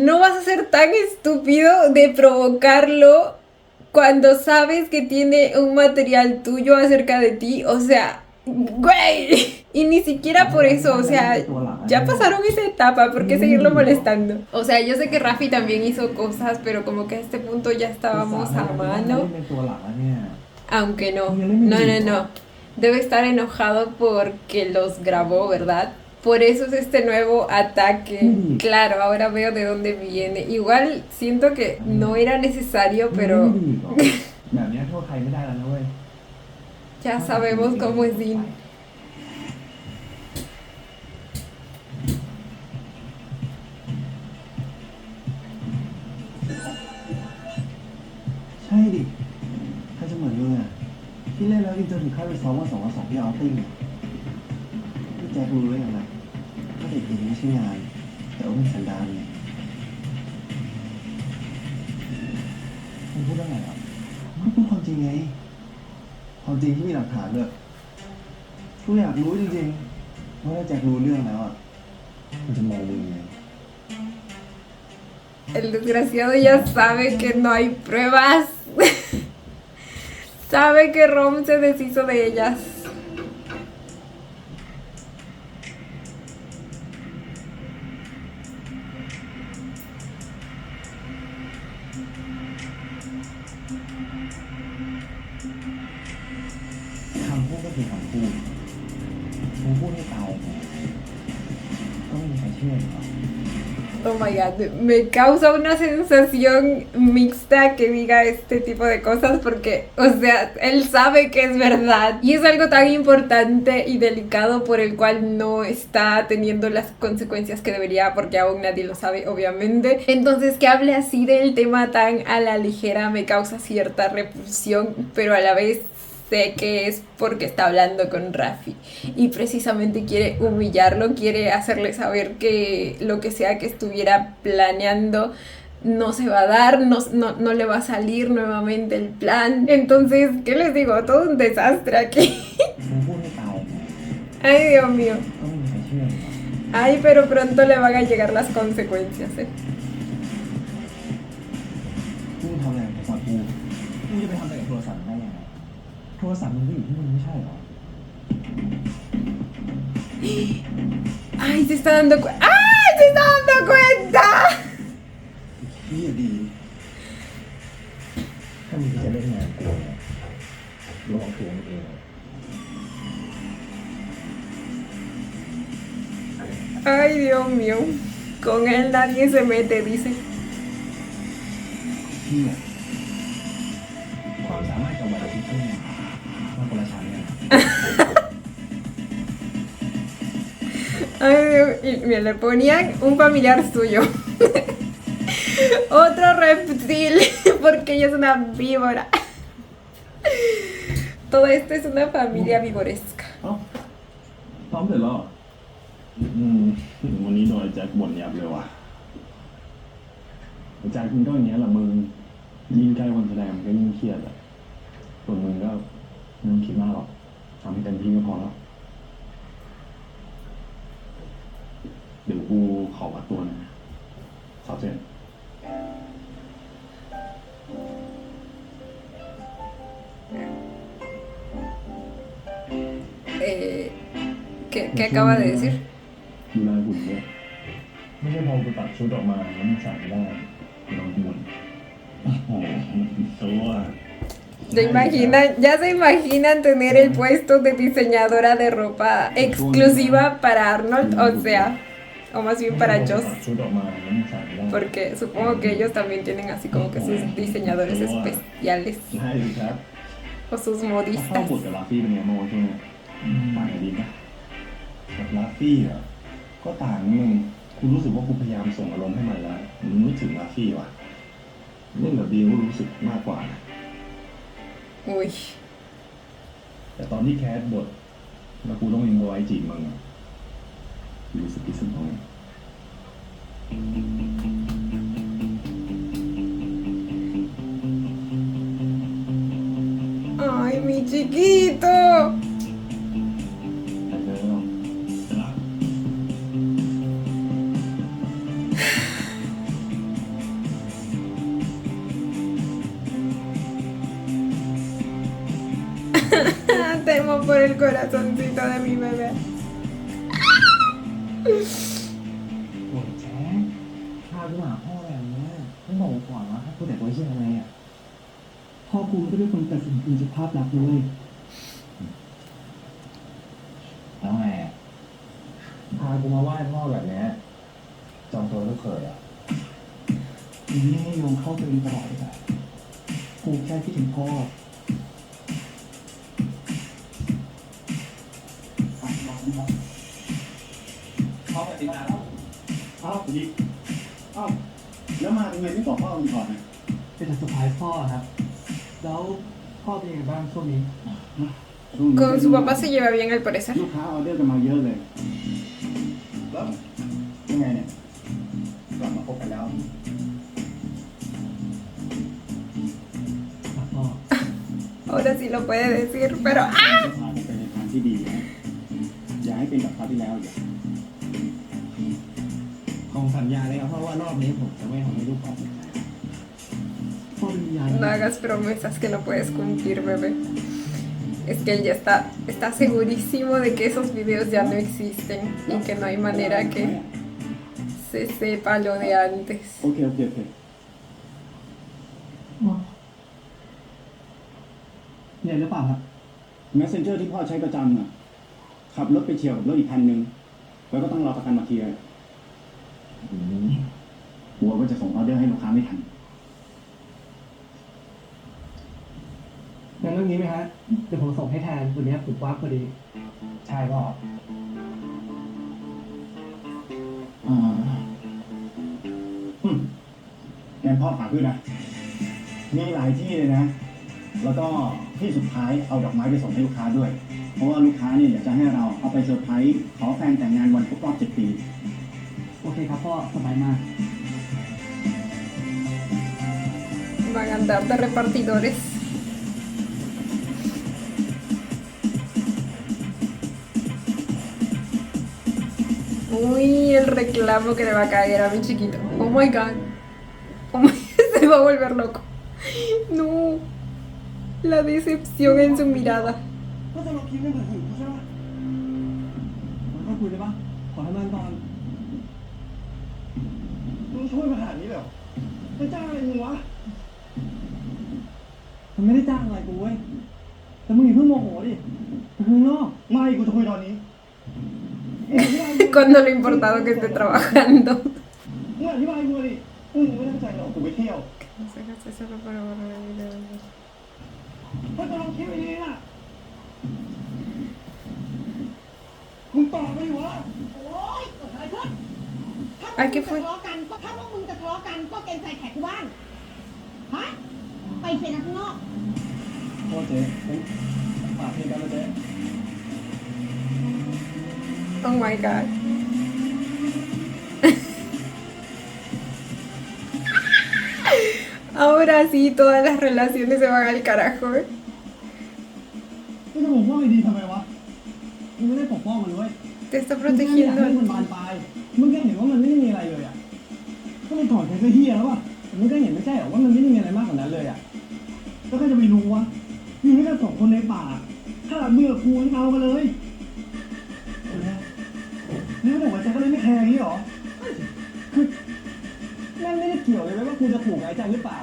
no vas a ser tan estúpido de provocarlo cuando sabes que tiene un material tuyo acerca de ti. O sea, güey. Y ni siquiera por eso, o sea, ya pasaron esa etapa, ¿por qué seguirlo molestando? O sea, yo sé que Rafi también hizo cosas, pero como que a este punto ya estábamos a mano. เป็นตัวหลักแล้วเนี่ย Aunque no, no. Debe estar enojado porque los grabó, ¿verdad? Por eso es este nuevo ataque. Claro, ahora veo de dónde viene. Igual siento que no era necesario, ไม่ pero ดีอีกเหรอแบบนี้โทษใครไม่ได้แล้วนะเว้ย ya sabemos cómo es Dean. ใช่ดิใครจะเหมือนมึงอ่ะที่เล่นแล้วอินเตอร์ถึงขั้นไปซ้อมวัน2 วัน 2ที่เอาติ้งพี่แจ็ครู้ได้ยังไงก็เด็กอย่างนี้ไม่ใช่งาน แต่ว่าเป็นสันดานไงมึงพูดเรื่องอะไรอ่ะมึงพูดความจริงไงความจริงที่มีหลักฐานด้วยกูอยากรู้จริงๆว่าถ้าแจ็ครู้เรื่องแล้วอ่ะมันจะมองมึงยังไง El desgraciado ya sabe que no hay pruebas. Sabe que Rom se deshizo de ellas. คำพูดก็คือคำพูดมึงพูดให้ตายไงก็ไม่มีใครเชื่อหรอก Oh my god, me causa una sensación mixta que diga este tipo de cosas porque, o sea, él sabe que es verdad y es algo tan importante y delicado por el cual no está teniendo las consecuencias que debería porque aún nadie lo sabe, obviamente. Entonces, que hable así del tema tan a la ligera me causa cierta repulsión, pero a la vez sé que es porque está hablando con Raffi y precisamente quiere humillarlo, quiere hacerle saber que lo que sea que estuviera planeando no se va a dar, no le va a salir nuevamente el plan. Entonces, ¿qué les digo? Todo un desastre aquí. มึงพูดให้ตายไง Ay, Dios mío. ก็ไม่มีใครเชื่อหรอก Ay, pero pronto le van a llegar las consecuencias, ¿eh? มึงทำอะไรกับโทรศัพท์กูมึงจะไปทำอะไรกับโทรศัพท์ได้ยังไงโทรศัพท์มึงก็อยู่ที่มึงไม่ใช่หรอ Ay, se está dando cuenta. ¡Ay, se está dando cuenta! พี่ดี ถ้ามึงจะเล่นงานกูเนี่ยระวังตัวมึงเอง Ay, Dios mío. Con él nadie se mete, dice. พี่อะความสามารถกับไหวพริบเนี่ยมันคนละชั้นกัน Ay, Dios, y mira, le ponían un familiar suyo. Otro reptil, porque ella es una víbora. Todo esto es una familia víboresca. เอ้าซ้อมเสร็จแล้วเหรอวันนี้โดนไอ้แจ็คบ่นยับเลยว่ะไอ้แจ็คมึงก็อย่างเงี้ยแหละมึงยิ่งใกล้วันแสดงมันก็ยิ่งเครียดอะส่วนมึงก็ไม่ต้องคิดมากหรอกทำให้เต็มที่ก็พอแล้วเดี๋ยวกูขอวัดตัวหนะสอบเสร็จ ¿Qué acaba de decir? ดูแลหุ่นด้วยไม่ใช่พอกูตัดชุดออกมาแล้วมันใส่ไม่ได้กูโดนบ่นโอ้โหตัว Ya se imaginan tener el puesto de diseñadora de ropa exclusiva para Arnold, o sea, o más bien para Joss, ชุดออกมาแล้วมันใส่ไม่ได้ porque supongo que ellos también tienen así como que sus diseñadores especiales ใช่ครับ o sus เข้า modistas. บทกับลาฟี่เป็นไงโมช่วงนี้ต่างกันดีปะกับลาฟี่เหรอก็ต่างนึงกูรู้สึกว่ากูพยายามส่งอารมณ์ให้มันแล้วมันไม่ถึงลาฟี่ว่ะเล่นแบบดีก็รู้สึกมากกว่านะ Uy, แต่ตอนที่แคสบทแล้วกูต้องอินโฟไว้จีบมึงอะรู้สึกที่สุดของ ay, mi chiquito. แต่เจอแล้วรัก Temo por el corazoncito de mi bebé. โอ้ยแจ๊คพากูมาหาพ่อแบบเนี้ยไม่บอกกูก่อนวะให้กูแต่ตัวเชี่ยทำไมอ่ะพ่อกูก็เป็นคนตัดสินคุณสุภาพรักเลยแล้วไงอ่ะพากูมาไหว้พ่อแบบเนี้ยจองตัวลูกเขยอ่ะทีนี้ให้โยมเข้าไปเป็นตลอดเลยอ่ะกูแค่คิดถึงพ่อพ่อปฏิบัติ อ้าวยิอ้าวแล้วมาทำไมไม่บอกพ่อมึงก่อนนะ เป็นเซอร์ไพรส์พ่อครับ แล้วพ่อเป็นยังไงบ้างช่วงนี้ Con su papá se lleva bien al parecer. ลูกค้าออเดอร์กันมาเยอะเลยแล้วยังไงเนี่ย กลับมาพบกันแล้ว ครับพ่อ Ahora sí lo puede decir, pero ¡ah! จะพาไปในทางที่ดีนะอย่าให้เป็นแบบคราวที่แล้วอย่าของสัญญาเลยครับเพราะว่ารอบนี้ผมจะไม่ทำให้ลูกพ่อเสียใจพ่อมียา No hagas promesas que no puedes cumplir, bebé. Es que él ya está segurísimo de que esos videos ya no existen y que no hay manera que se sepa lo de antes. โอเคเนี่ยหรือเปล่าครับ Messenger ที่พ่อใช้ประจำอ่ะขับรถไปเฉี่ยวกับรถอีกคันนึงแล้วก็ต้องรอประกันมาเคลียร์กลัวว่าจะส่งออเดอร์ให้ลูกค้าไม่ทันงั้นเรื่องนี้ไหมฮะเดี๋ยวผมส่งให้แทนวันนี้ผมว่างพอดี ใช่พ่องั้นพ่อฝากด้วยนะ มีหลายที่เลยนะ แล้วก็ที่สุดท้ายเอาดอกไม้ไปส่งให้ลูกค้าด้วย เพราะว่าลูกค้าเนี่ยอยากจะให้เราเอาไปเซอร์ไพรส์ขอแฟนแต่งงานวันครบรอบ7 ปี โอเคครับพ่อสบายมาก Van a andar de repartidores. Uy, el reclamo que le va a caer a mi chiquito. Oh my god. Oh my se va a volver loco. No. La decepción en su mirada. ก็จะลงคลิปไม่เหมือนถึงใช่ไหมมันก็คุยได้ปะขอทำงานก่อนมึงช่วยมาขนาดนี้เลยเหรอจะจ้างอะไรมึงวะมันไม่ได้จ้างอะไรกูเว้ยแต่มึงอย่าเพิ่งโมโหดิไปข้างนอกไม่กูจะคุยตอนนี้ Cuando lo importado que esté trabajando. มึงอธิบายกูดิมึงไม่ตั้งใจหรอกกูไปเที่ยว No sacas eso para borrar el video. ก็จะลงคลิปไอ้นี่น่ะมึงตอบไม่หัว โอ๊ยเกิดอะไรขึ้นถ้า อ่ะ พวก แก มึง พู จะ ด ทะเลาะกันก็ถ้าพวกมึงจะทะเลาะกันก็เกรงใจแขกที่บ้าน ฮะ ไปเคลียร์กันข้างนอก โทษเจ๊ฝากเพลงกันนะเจ๊ Oh my god. Ahora sí, todas las relaciones se van al carajo. ไม่ต้องปกป้องไอ้ดีทำไมวะมึงไม่ได้ปกป้องมันเว้ย Te está มึงแค่อยากให้มัน protegiendo. บานปลายมึงแค่เห็นว่ามันไม่ได้มีอะไรเลยอ่ะก็ไม่ก่อนใครก็เฮียแล้วอ่ะแต่มึงก็เห็นไม่ใช่เหรอว่ามันไม่ได้มีอะไรมากกว่านั้นเลยอ่ะแล้วก็จะไปรู้วะอยู่ด้วยกัน2 คนในป่าถ้าเบื่อกูให้เอามาเลยนี่บอกว่าแจ็คก็เลยไม่แคร์อย่างนี้หรอคือแม่งไม่ได้เกี่ยวเลยว่ากูจะถูกไอ้แจ็คหรือเปล่า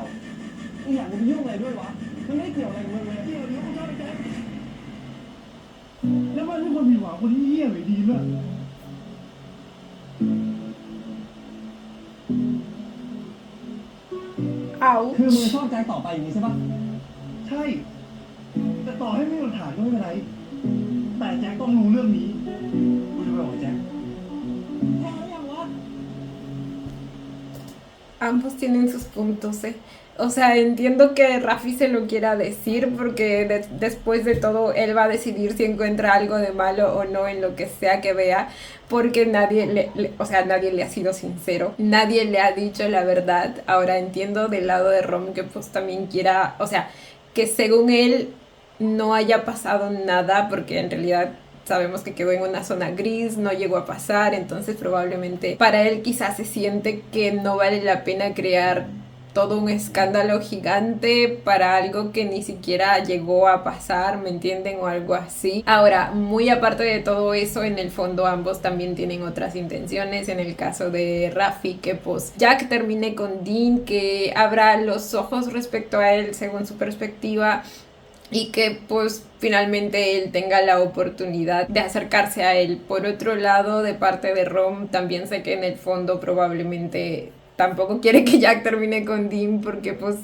ไอ้อย่างมึงไปยุ่งอะไรด้วยวะมันไม่ได้เกี่ยวอะไรกับมึงเลยเกี่ยวเดี๋ยวกูชอบไอ้แจ็คแล้วมันไม่คนผิดหวังคนที่เหี้ยหรือดีด้วย Au. คือมึงชอบแจ็คต่อไปอย่างนี้ใช่ปะใช่ แต่ต่อให้ไม่มีหลักฐานก็ไม่เป็นไร แต่แจ็คต้องรู้เรื่องนี้กูจะไปบอกแจ็คพอหรือยังวะ Ambos tienen sus puntos, ¿eh? O sea, entiendo que Rafi se lo quiera decir porque después de todo él va a decidir si encuentra algo de malo o no en lo que sea que vea, porque o sea, nadie le ha sido sincero, nadie le ha dicho la verdad. Ahora entiendo del lado de Rom que pues también quiera, o sea, que según él no haya pasado nada porque en realidad sabemos que quedó en una zona gris, no llegó a pasar, entonces probablemente para él quizás se siente que no vale la pena crear todo un escándalo gigante para algo que ni siquiera llegó a pasar, ¿me entienden? O algo así. Ahora, muy aparte de todo eso, en el fondo ambos también tienen otras intenciones. En el caso de Rafi, que pues Jack termine con Dean, que abra los ojos respecto a él según su perspectiva, y que pues finalmente él tenga la oportunidad de acercarse a él. Por otro lado, de parte de Rom, también sé que en el fondo probablemente tampoco quiere que Jack termine con Dean, porque pues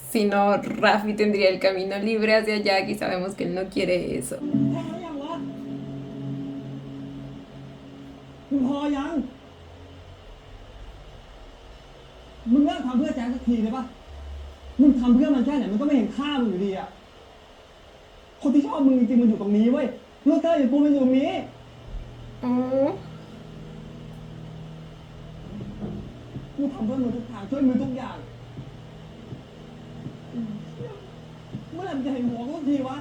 si no Rafi tendría el camino libre hacia Jack y sabemos que él no quiere eso. พอยังวะมึงพอยังมึงเลิกทำเพื่อแจ็คสักทีได้ปะมึงทำเพื่อมันแค่ไหนมันก็ไม่เห็นค่ามึงอยู่ดีอะคนที่ชอบมึงจริงๆมันอยู่ตรงนี้เว้ยลูกเตอร์อย่างกูมันอยู่ตรงนี้ Oh. กู ทำเพื่อมึงทุกทางช่วยมึงทุกอย่างเมื่อไหร่มึงจะเห็นหัวกูสักทีวะ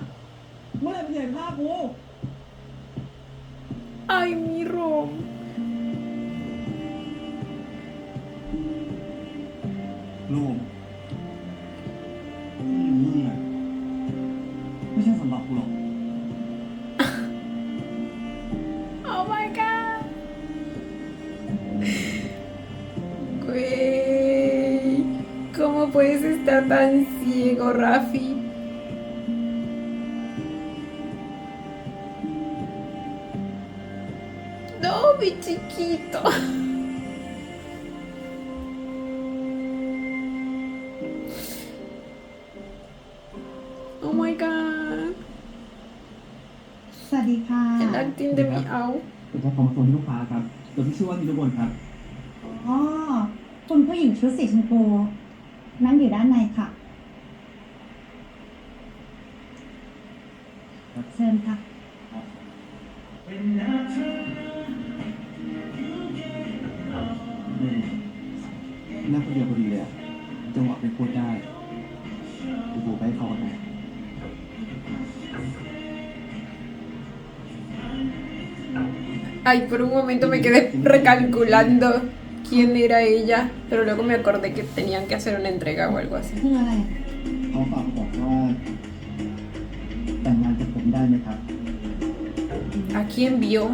เมื่อไหร่มึงจะเห็นภาพกู Ay, mi Rom. ลูกมึงอะไม่ใช่สำหรับกูหรอก Oh my god. Güey, ¿cómo puedes estar tan ciego, Rafi? No, mi chiquito. Oh my god. สวัสดีค่ะ El acting de mi au. เป็นเจ้าของส่งที่ลูกค้าครับตัวที่ชื่อว่าธีรบลครับ อ๋อ คุณผู้หญิงชุดสีชมพูนั่งอยู่ด้านในค่ะ เชิญค่ะ นั่งคนเดียวพอดีเลยอะจังหวะไปพูดได้กูไปให้เขาก่อนนะ Ay, por un momento me quedé recalculando quién era ella, pero luego me acordé que tenían que hacer una entrega o algo así. คืออะไร เขาฝากบอกว่าแต่งงานกับผมได้ไหมครับ ¿A quién vio?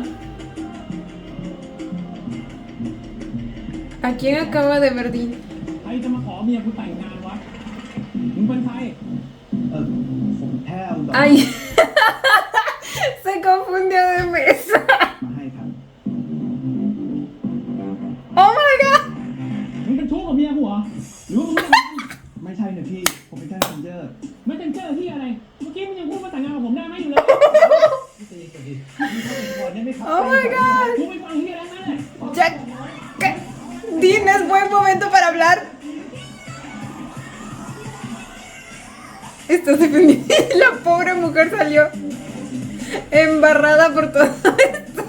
¿A quién acaba de ver Dean? ใครจะมาขอเมียกูแต่งงานวะมึงเป็นใคร ผมแค่เอาดอก ¡Ay! Se confundió de mesa. มาให้ครับ ¡Oh my god! มึงเป็นชู้กับเมียกูเหรอหรือว่ามึงไม่แต่งงาน ไม่ใช่นะพี่ ผมเป็นแค่เซนเจอร์ ไม่เป็นเจ้าที่อะไร เมื่อกี้มึงยังพูดว่าแต่งงานกับผมได้ไหมอยู่เลย ¡Oh my god! กูไม่ฟังที่อะไรนั่นแหละ Jack, Dean, es buen momento para hablar. Estás defendiendo. La pobre mujer salió embarrada por todo esto.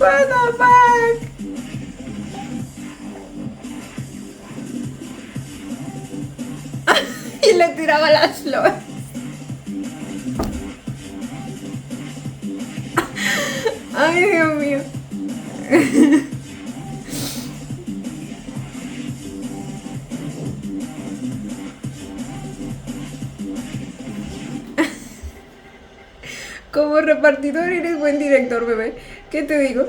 What the fuck? Y le tiraba las flores. Ay, Dios mío. Como repartidor eres buen director, bebé. ¿Qué te digo?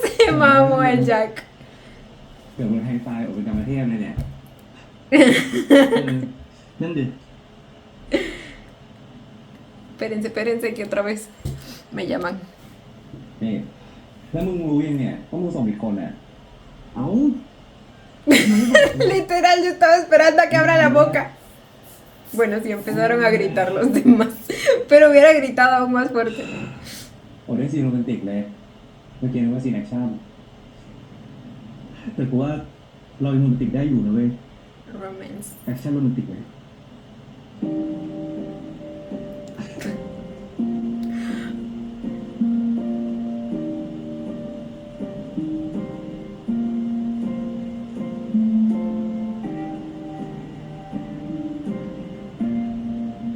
Se mamó el Jack. เดี๋ยวมึงให้ตายออกไปกรรมเทพเลยเนี่ย นั่นดิ Espérense, espérense que otra vez me llaman. นี่แล้วมึงรู้ยังเนี่ยว่ามึงส่งผิดคนอ่ะ เอ้า Literal, yo estaba esperando a que abra la boca. Bueno, sí, empezaron a gritar los demás. Pero hubiera gritado aún más fuerte. โอ้ได้ซีนโรแมนติกเลยเมื่อกี้นึกว่าซีนแอคชั่นแต่กูว่าเรายังโรแมนติกได้อยู่นะเว้ย Romance. แอคชั่นโรแมนติกเลย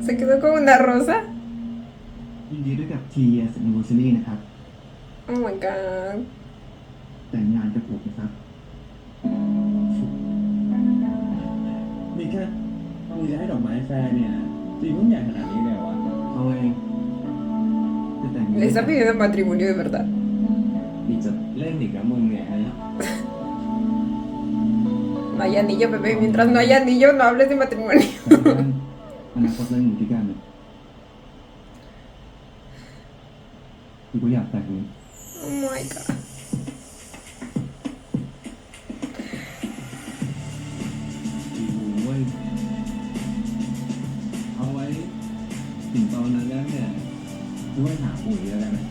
Se quedó con una rosa. ยินดีด้วยกับ TS Anniversary นะครับ Oh my god. แต่งงานกับผมนะครับ นี่แค่มึงจะให้ดอกไม้แฟร์เนี่ยจริงมึงใหญ่ขนาดนี้เลยวะ เอาเองจะแต่งงาน Le está pidiendo matrimonio de verdad. อีกจะเล่นอีกแล้วมึงเนี่ยไอ้ No hay anillo, bebé. Mientras no haya anillo, no hables de matrimonio. อนาคตเราอยู่ที่กันกูอยากแต่งงาน Oh my god. โอ้ยเอาไว้ถึงตอนนั้นแล้วเนี่ยกูว่าหาปุ๋ยแล้วกันนะ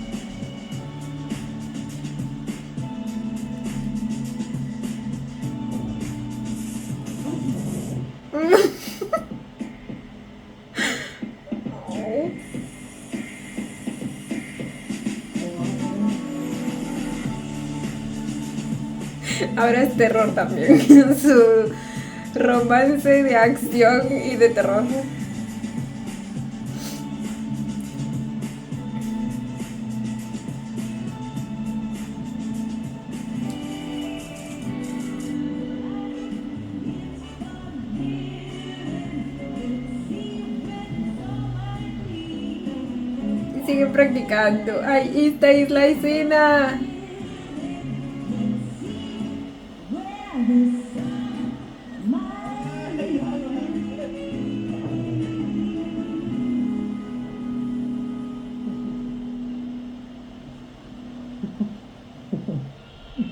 Mm. Ahora es terror también. Su romance de acción y de terror. Sigue practicando. Ay, esta es la escena.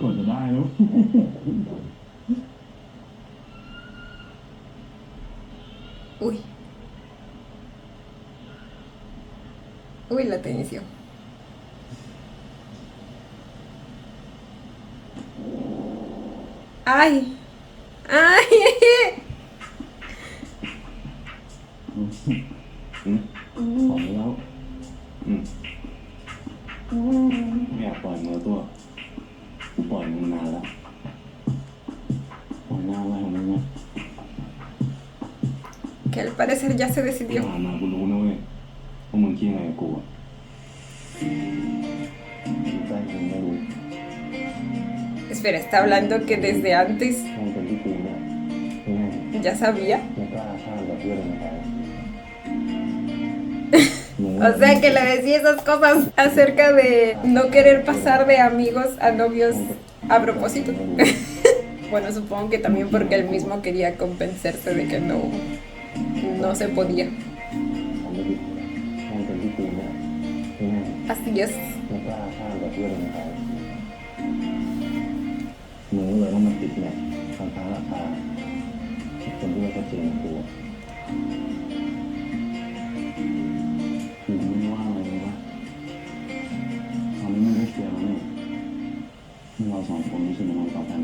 กดจะได้แล้ว Uy. Uy, la tensión. Ay. Ay. ขอแล้วไม่อยากปล่อยมือตัวกูปล่อยมึงนานแล้วปล่อยนานอะไรของมึงเนี่ย Que al parecer ya se ที่ decidió. ผ่านมากูรู้นะเว้ยว่ามึงคิดยังไงกับกูอะรู้ใจมึงไม่รู้ Espera, está hablando que desde antes ถ้ามันเป็นที่กูเนี่ยไม่ ya sabía. ไม่กล้าข้ามกับเพื่อนเลยไป O sea que le decía esas cosas acerca de no querer pasar de amigos a novios a propósito. Bueno, supongo que también porque él mismo quería convencerse de que no se podía. ทำไม่ดีถ้ามันเป็นที่กูเนี่ยไม่ Así es. ไม่กล้าข้ามกับเพื่อนเลยไปมึงเลยต้องมาติดเนี่ยทางท้าราคาคนที่ว่าชัดเจนกับกูอะ กูไม่ว่าอะไรเลยว่าตอนนี้มันไม่เสียแล้วเนี่ยที่เราสองคนรู้สึกยังไงต่อกัน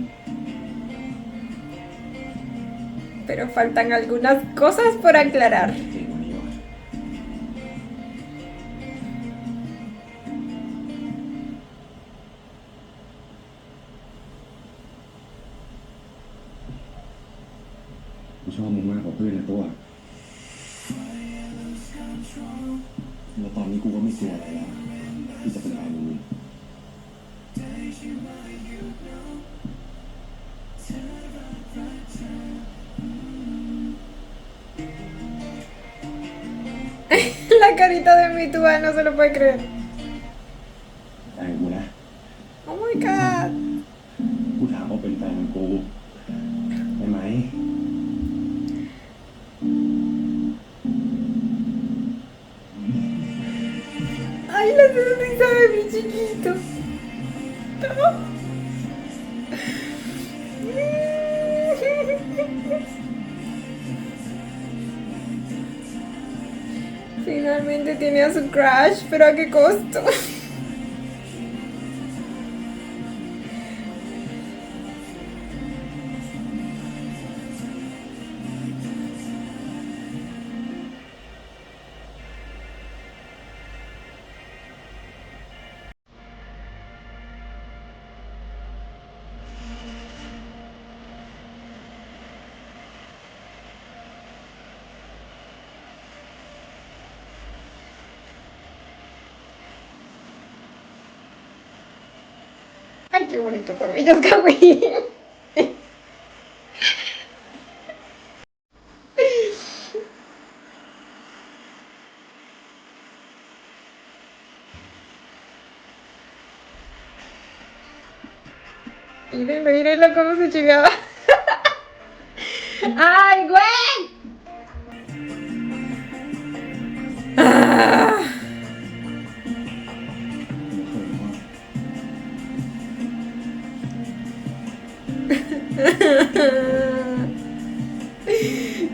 Pero faltan algunas cosas por aclarar. จริงกว่านี้วะกูชอบมึงมากกว่าเพื่อนในตัวแล้วตอนนี้กูก็ไม่กลัวอะไรแล้วที่จะเป็นแฟนมึง La carita de mi tuba no se lo puede creer. แต่กูนะ Oh my god. กูถามว่าเป็นแฟนกูได้ไหม Ay, la sonrisa de mi chiquito. Finalmente tiene a su crush, pero ¿a qué costo? Ay, qué bonito tornillos, kawaii. Mírenlo, mírenlo cómo se chingaba. ¡Ay, güey! Ah.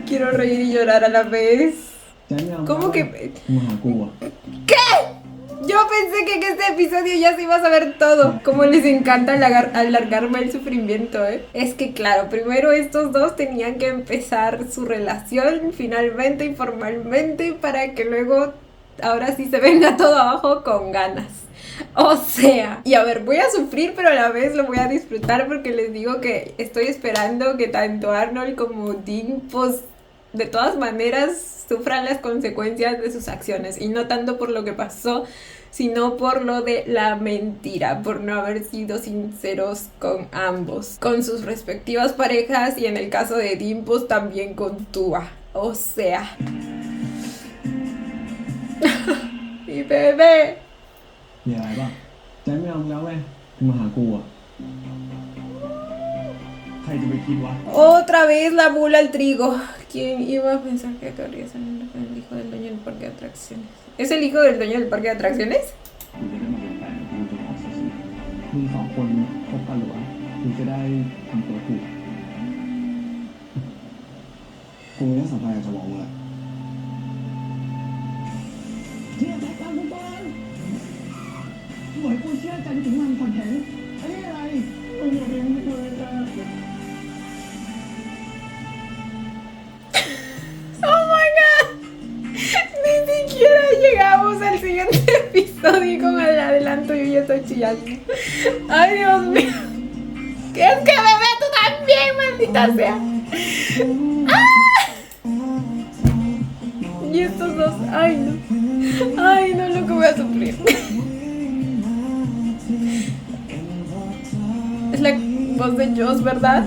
Quiero reír y llorar a la vez. ¿Cómo que? มาหากูอ่ะ ¿Qué? Yo pensé que en este episodio ya se iba a saber todo. Como les encanta alargarme el sufrimiento, ¿eh? Es que claro, primero estos dos tenían que empezar su relación finalmente y formalmente para que luego ahora sí se venga todo abajo con ganas. O sea, y a ver, voy a sufrir, pero a la vez lo voy a disfrutar porque les digo que estoy esperando que tanto Arnold como Dean, pues, de todas maneras sufran las consecuencias de sus acciones. Y no tanto por lo que pasó, sino por lo de la mentira, por no haber sido sinceros con ambos, con sus respectivas parejas y en el caso de Dean, pues también con Tua. O sea... Mi bebé. มีอะไรป่ะใจไม่ยอมแล้วไงถึงมาหากูอ่ะใครจะไปคิดวะ Otra vez la bula al trigo. ¿Quién iba a pensar que acabaría saliendo con el hijo del dueño del parque de atracciones? ¿Es el hijo del dueño del parque de atracciones? กูจะได้มาเป็นแฟนกูจะออกสักทีมึงสองคนคบกันหรือวะกูจะได้ทำตัวถูกกูมีเรื่องสำคัญอยากจะบอกมึงอะ เชื่อใจกันทุกคนหวยกูเชื่อใจถึงมันก่อนแข็งไอ้นี่อะไรมึงอย่าเรียนกูเลยนะ Oh my god. Ni siquiera llegamos al siguiente episodio y con el adelanto yo ya estoy chillando. Ay, Dios mío. ¿Qué es que bebé tú también, maldita sea? ¡Ah! Y estos dos, ay no. Ay no, lo que voy a sufrir. Es la voz de Joss, ¿verdad?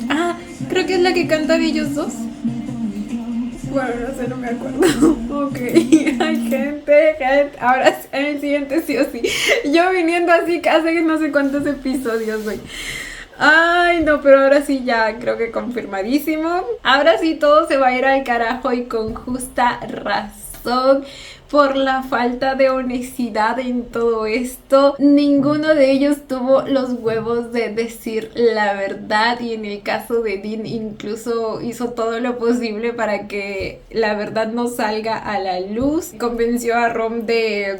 Ah, creo que es la que canta de ellos dos. Bueno, no sé, no me acuerdo. Ok, ay, gente. Ahora en el siguiente sí o sí. Yo viniendo así hace no sé cuántos episodios hoy. Ay, no, pero ahora sí ya creo que confirmadísimo. Ahora sí todo se va a ir al carajo y con justa razón. Por la falta de honestidad en todo esto, ninguno de ellos tuvo los huevos de decir la verdad y en el caso de Dean incluso hizo todo lo posible para que la verdad no salga a la luz. Convenció a Rom de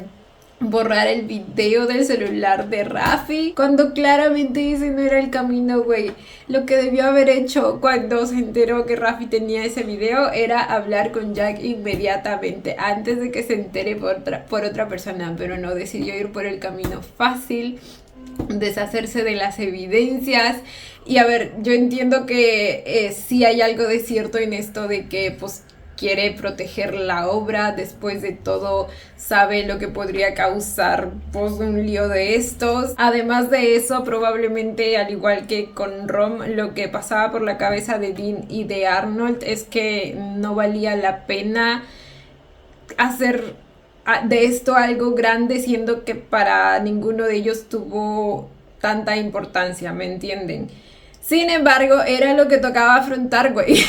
borrar el video del celular de Raffi cuando claramente ese no era el camino, güey. Lo que debió haber hecho cuando se enteró que Raffi tenía ese video era hablar con Jack inmediatamente antes de que se entere por otra persona, pero no, decidió ir por el camino fácil, deshacerse de las evidencias. Y a ver, yo entiendo que sí hay algo de cierto en esto de que pues quiere proteger la obra, después de todo sabe lo que podría causar pues un lío de estos. Además de eso, probablemente al igual que con Rom, lo que pasaba por la cabeza de Dean y de Arnold es que no valía la pena hacer de esto algo grande, siendo que para ninguno de ellos tuvo tanta importancia, ¿me entienden? Sin embargo, era lo que tocaba afrontar, güey.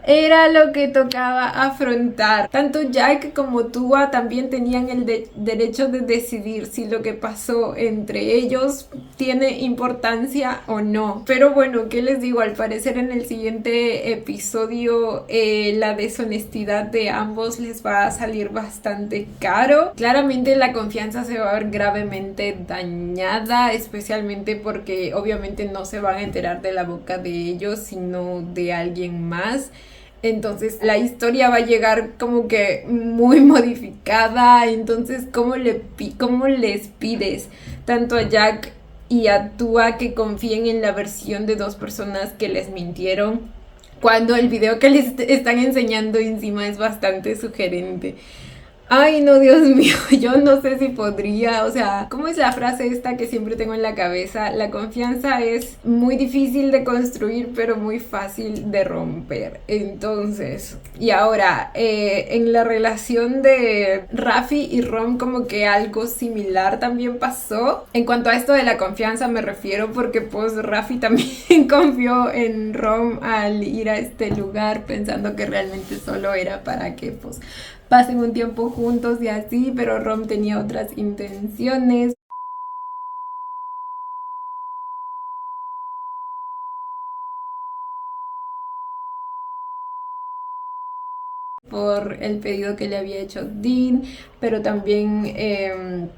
Era lo que tocaba afrontar. Tanto Jack como Tua también tenían el derecho de decidir si lo que pasó entre ellos tiene importancia o no. Pero bueno, ¿qué les digo? Al parecer en el siguiente episodio la deshonestidad de ambos les va a salir bastante caro. Claramente la confianza se va a ver gravemente dañada, especialmente porque obviamente no se van a enterar de la boca de ellos, sino de alguien más. Entonces la historia va a llegar como que muy modificada. Entonces ¿cómo les pides tanto a Jack y a Tua que confíen en la versión de dos personas que les mintieron, cuando el video que les están enseñando encima es bastante sugerente? Ay, no, Dios mío, yo no sé si podría, o sea, ¿cómo es la frase esta que siempre tengo en la cabeza? La confianza es muy difícil de construir, pero muy fácil de romper. Entonces, y ahora, en la relación de Raffi y Rom como que algo similar también pasó. En cuanto a esto de la confianza me refiero porque pues Raffi también confió en Rom al ir a este lugar pensando que realmente solo era para que pues pasen un tiempo juntos y así, pero Rom tenía otras intenciones. Por el pedido que le había hecho Dean, pero también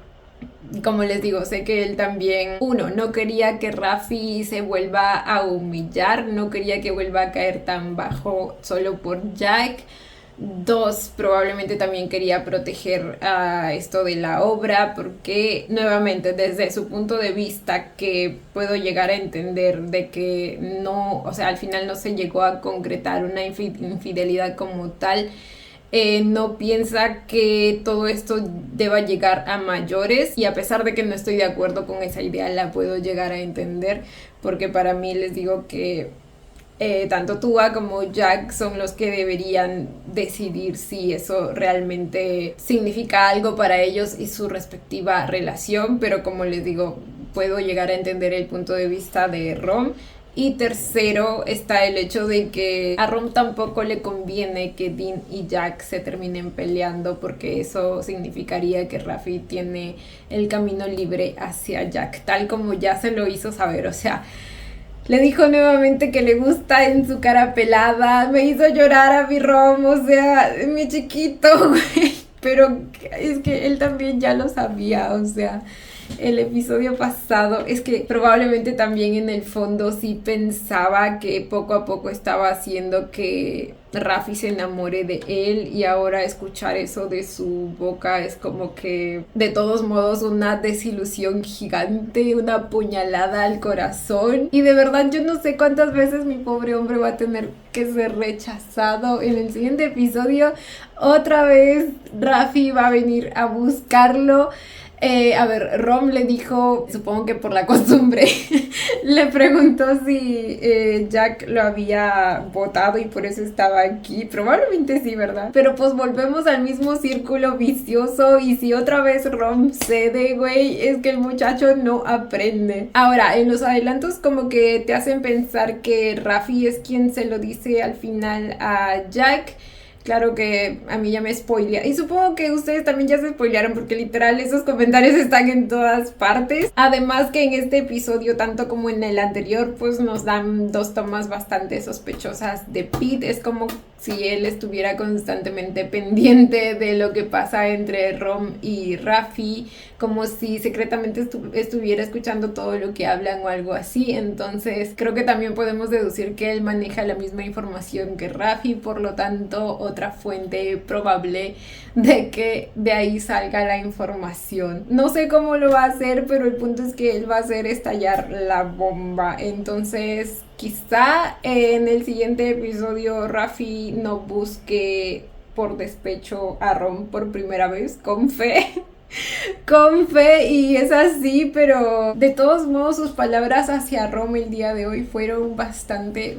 como les digo, sé que él también, no quería que Raffi se vuelva a humillar, no quería que vuelva a caer tan bajo solo por Jack. Dos, probablemente también quería proteger a esto de la obra porque nuevamente desde su punto de vista que puedo llegar a entender de que no, o sea, al final no se llegó a concretar una infidelidad como tal. No piensa que todo esto deba llegar a mayores y a pesar de que no estoy de acuerdo con esa idea la puedo llegar a entender porque para mí les digo que tanto Tua como Jack son los que deberían decidir si eso realmente significa algo para ellos y su respectiva relación, pero como les digo, puedo llegar a entender el punto de vista de Rom. Y tercero está el hecho de que a Rom tampoco le conviene que Dean y Jack se terminen peleando porque eso significaría que Raffi tiene el camino libre hacia Jack, tal como ya se lo hizo saber, o sea, le dijo nuevamente que le gusta en su cara pelada, me hizo llorar a mi Rom, o sea, mi chiquito, güey. Pero es que él también ya lo sabía, o sea, el episodio pasado, es que probablemente también en el fondo sí pensaba que poco a poco estaba haciendo que Raffi se enamore de él y ahora escuchar eso de su boca es como que de todos modos una desilusión gigante, una puñalada al corazón y de verdad yo no sé cuántas veces mi pobre hombre va a tener que ser rechazado. En el siguiente episodio otra vez Raffi va a venir a buscarlo. A ver, Rom le dijo, supongo que por la costumbre, le preguntó si Jack lo había votado y por eso estaba aquí. Probablemente sí, ¿verdad? Pero pues volvemos al mismo círculo vicioso y si otra vez Rom cede, güey, es que el muchacho no aprende. Ahora, en los adelantos como que te hacen pensar que Raffi es quien se lo dice al final a Jack. Claro que a mí ya me spoilea. Y supongo que ustedes también ya se spoilearon porque literal esos comentarios están en todas partes. Además que en este episodio, tanto como en el anterior, pues nos dan dos tomas bastante sospechosas de Pete. Es como si él estuviera constantemente pendiente de lo que pasa entre Rom y Raffi. Como si secretamente estuviera escuchando todo lo que hablan o algo así. Entonces creo que también podemos deducir que él maneja la misma información que Raffi. Por lo tanto, otra fuente probable de que de ahí salga la información. No sé cómo lo va a hacer, pero el punto es que él va a hacer estallar la bomba. Entonces, quizá en el siguiente episodio Raffi no busque por despecho a Rom por primera vez, con fe. Con fe y es así, pero de todos modos sus palabras hacia Rom el día de hoy fueron bastante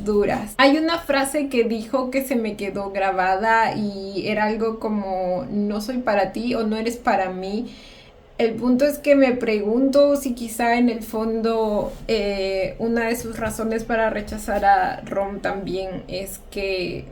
duras. Hay una frase que dijo que se me quedó grabada y era algo como no soy para ti o no eres para mí. El punto es que me pregunto si quizá en el fondo una de sus razones para rechazar a Rom también es que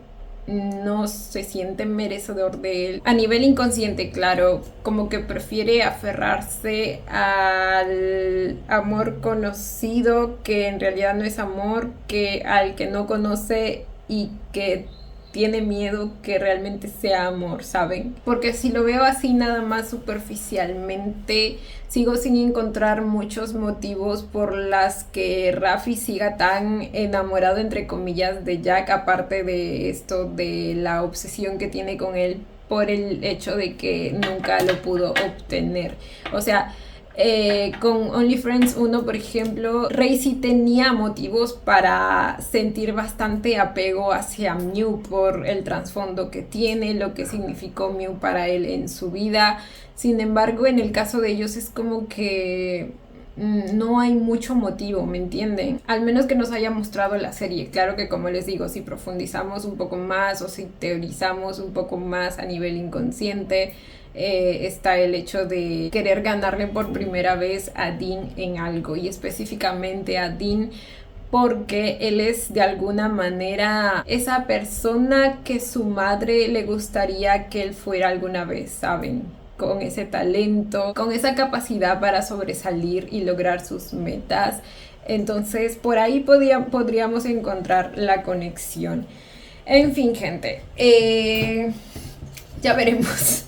no se siente merecedor de él. A nivel inconsciente, claro, como que prefiere aferrarse al amor conocido, que en realidad no es amor, que al que no conoce y que tiene miedo que realmente sea amor, ¿saben? Porque si lo veo así nada más superficialmente, sigo sin encontrar muchos motivos por las que Raffi siga tan enamorado, entre comillas, de Jack, aparte de esto de la obsesión que tiene con él por el hecho de que nunca lo pudo obtener. O sea, con Only Friends 1, por ejemplo, Ray sí tenía motivos para sentir bastante apego hacia Mew por el trasfondo que tiene, lo que significó Mew para él en su vida. Sin embargo, en el caso de ellos es como que no hay mucho motivo, ¿me entienden? Al menos que nos haya mostrado la serie. Claro que, como les digo, si profundizamos un poco más o si teorizamos un poco más a nivel inconsciente, está el hecho de querer ganarle por primera vez a Dean en algo, y específicamente a Dean porque él es de alguna manera esa persona que su madre le gustaría que él fuera alguna vez, ¿saben? Con ese talento, con esa capacidad para sobresalir y lograr sus metas. Entonces por ahí podríamos encontrar la conexión. En fin, gente, ya veremos.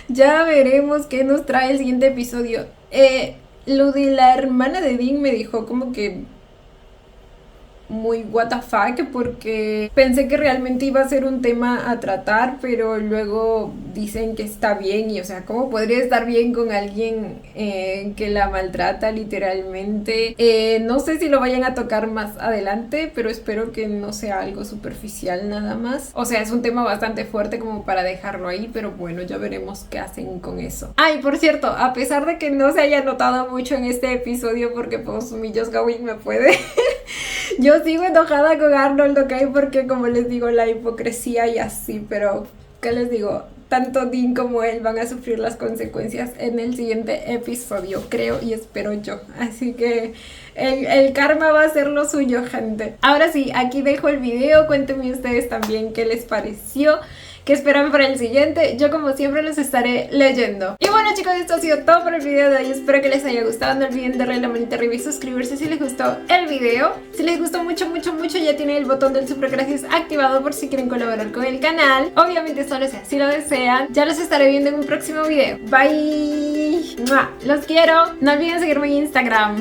Ya veremos qué nos trae el siguiente episodio. Lo de la hermana de Dean me dijo como que muy what the fuck, porque pensé que realmente iba a ser un tema a tratar, pero luego dicen que está bien, y o sea, ¿cómo podría estar bien con alguien que la maltrata literalmente? No sé si lo vayan a tocar más adelante, pero espero que no sea algo superficial nada más. O sea, es un tema bastante fuerte como para dejarlo ahí, pero bueno, ya veremos qué hacen con eso. Ay, por cierto, a pesar de que no se haya notado mucho en este episodio, porque pues mi Just Going me puede... Yo sigo enojada con Arnold, ¿ok? Porque como les digo, la hipocresía y así, pero ¿qué les digo? Tanto Dean como él van a sufrir las consecuencias en el siguiente episodio, creo y espero yo. Así que el karma va a ser lo suyo, gente. Ahora sí, aquí dejo el video. Cuéntenme ustedes también qué les pareció, qué esperan para el siguiente. Yo como siempre los estaré leyendo. Y bueno, chicos, esto ha sido todo por el video de hoy. Espero que les haya gustado. No olviden darle la manita arriba y suscribirse si les gustó el video. Si les gustó mucho, ya tienen el botón del super gracias activado por si quieren colaborar con el canal. Obviamente solo si así lo desean. Ya los estaré viendo en un próximo video. Bye. ¡Mua! Los quiero. No olviden seguirme en Instagram.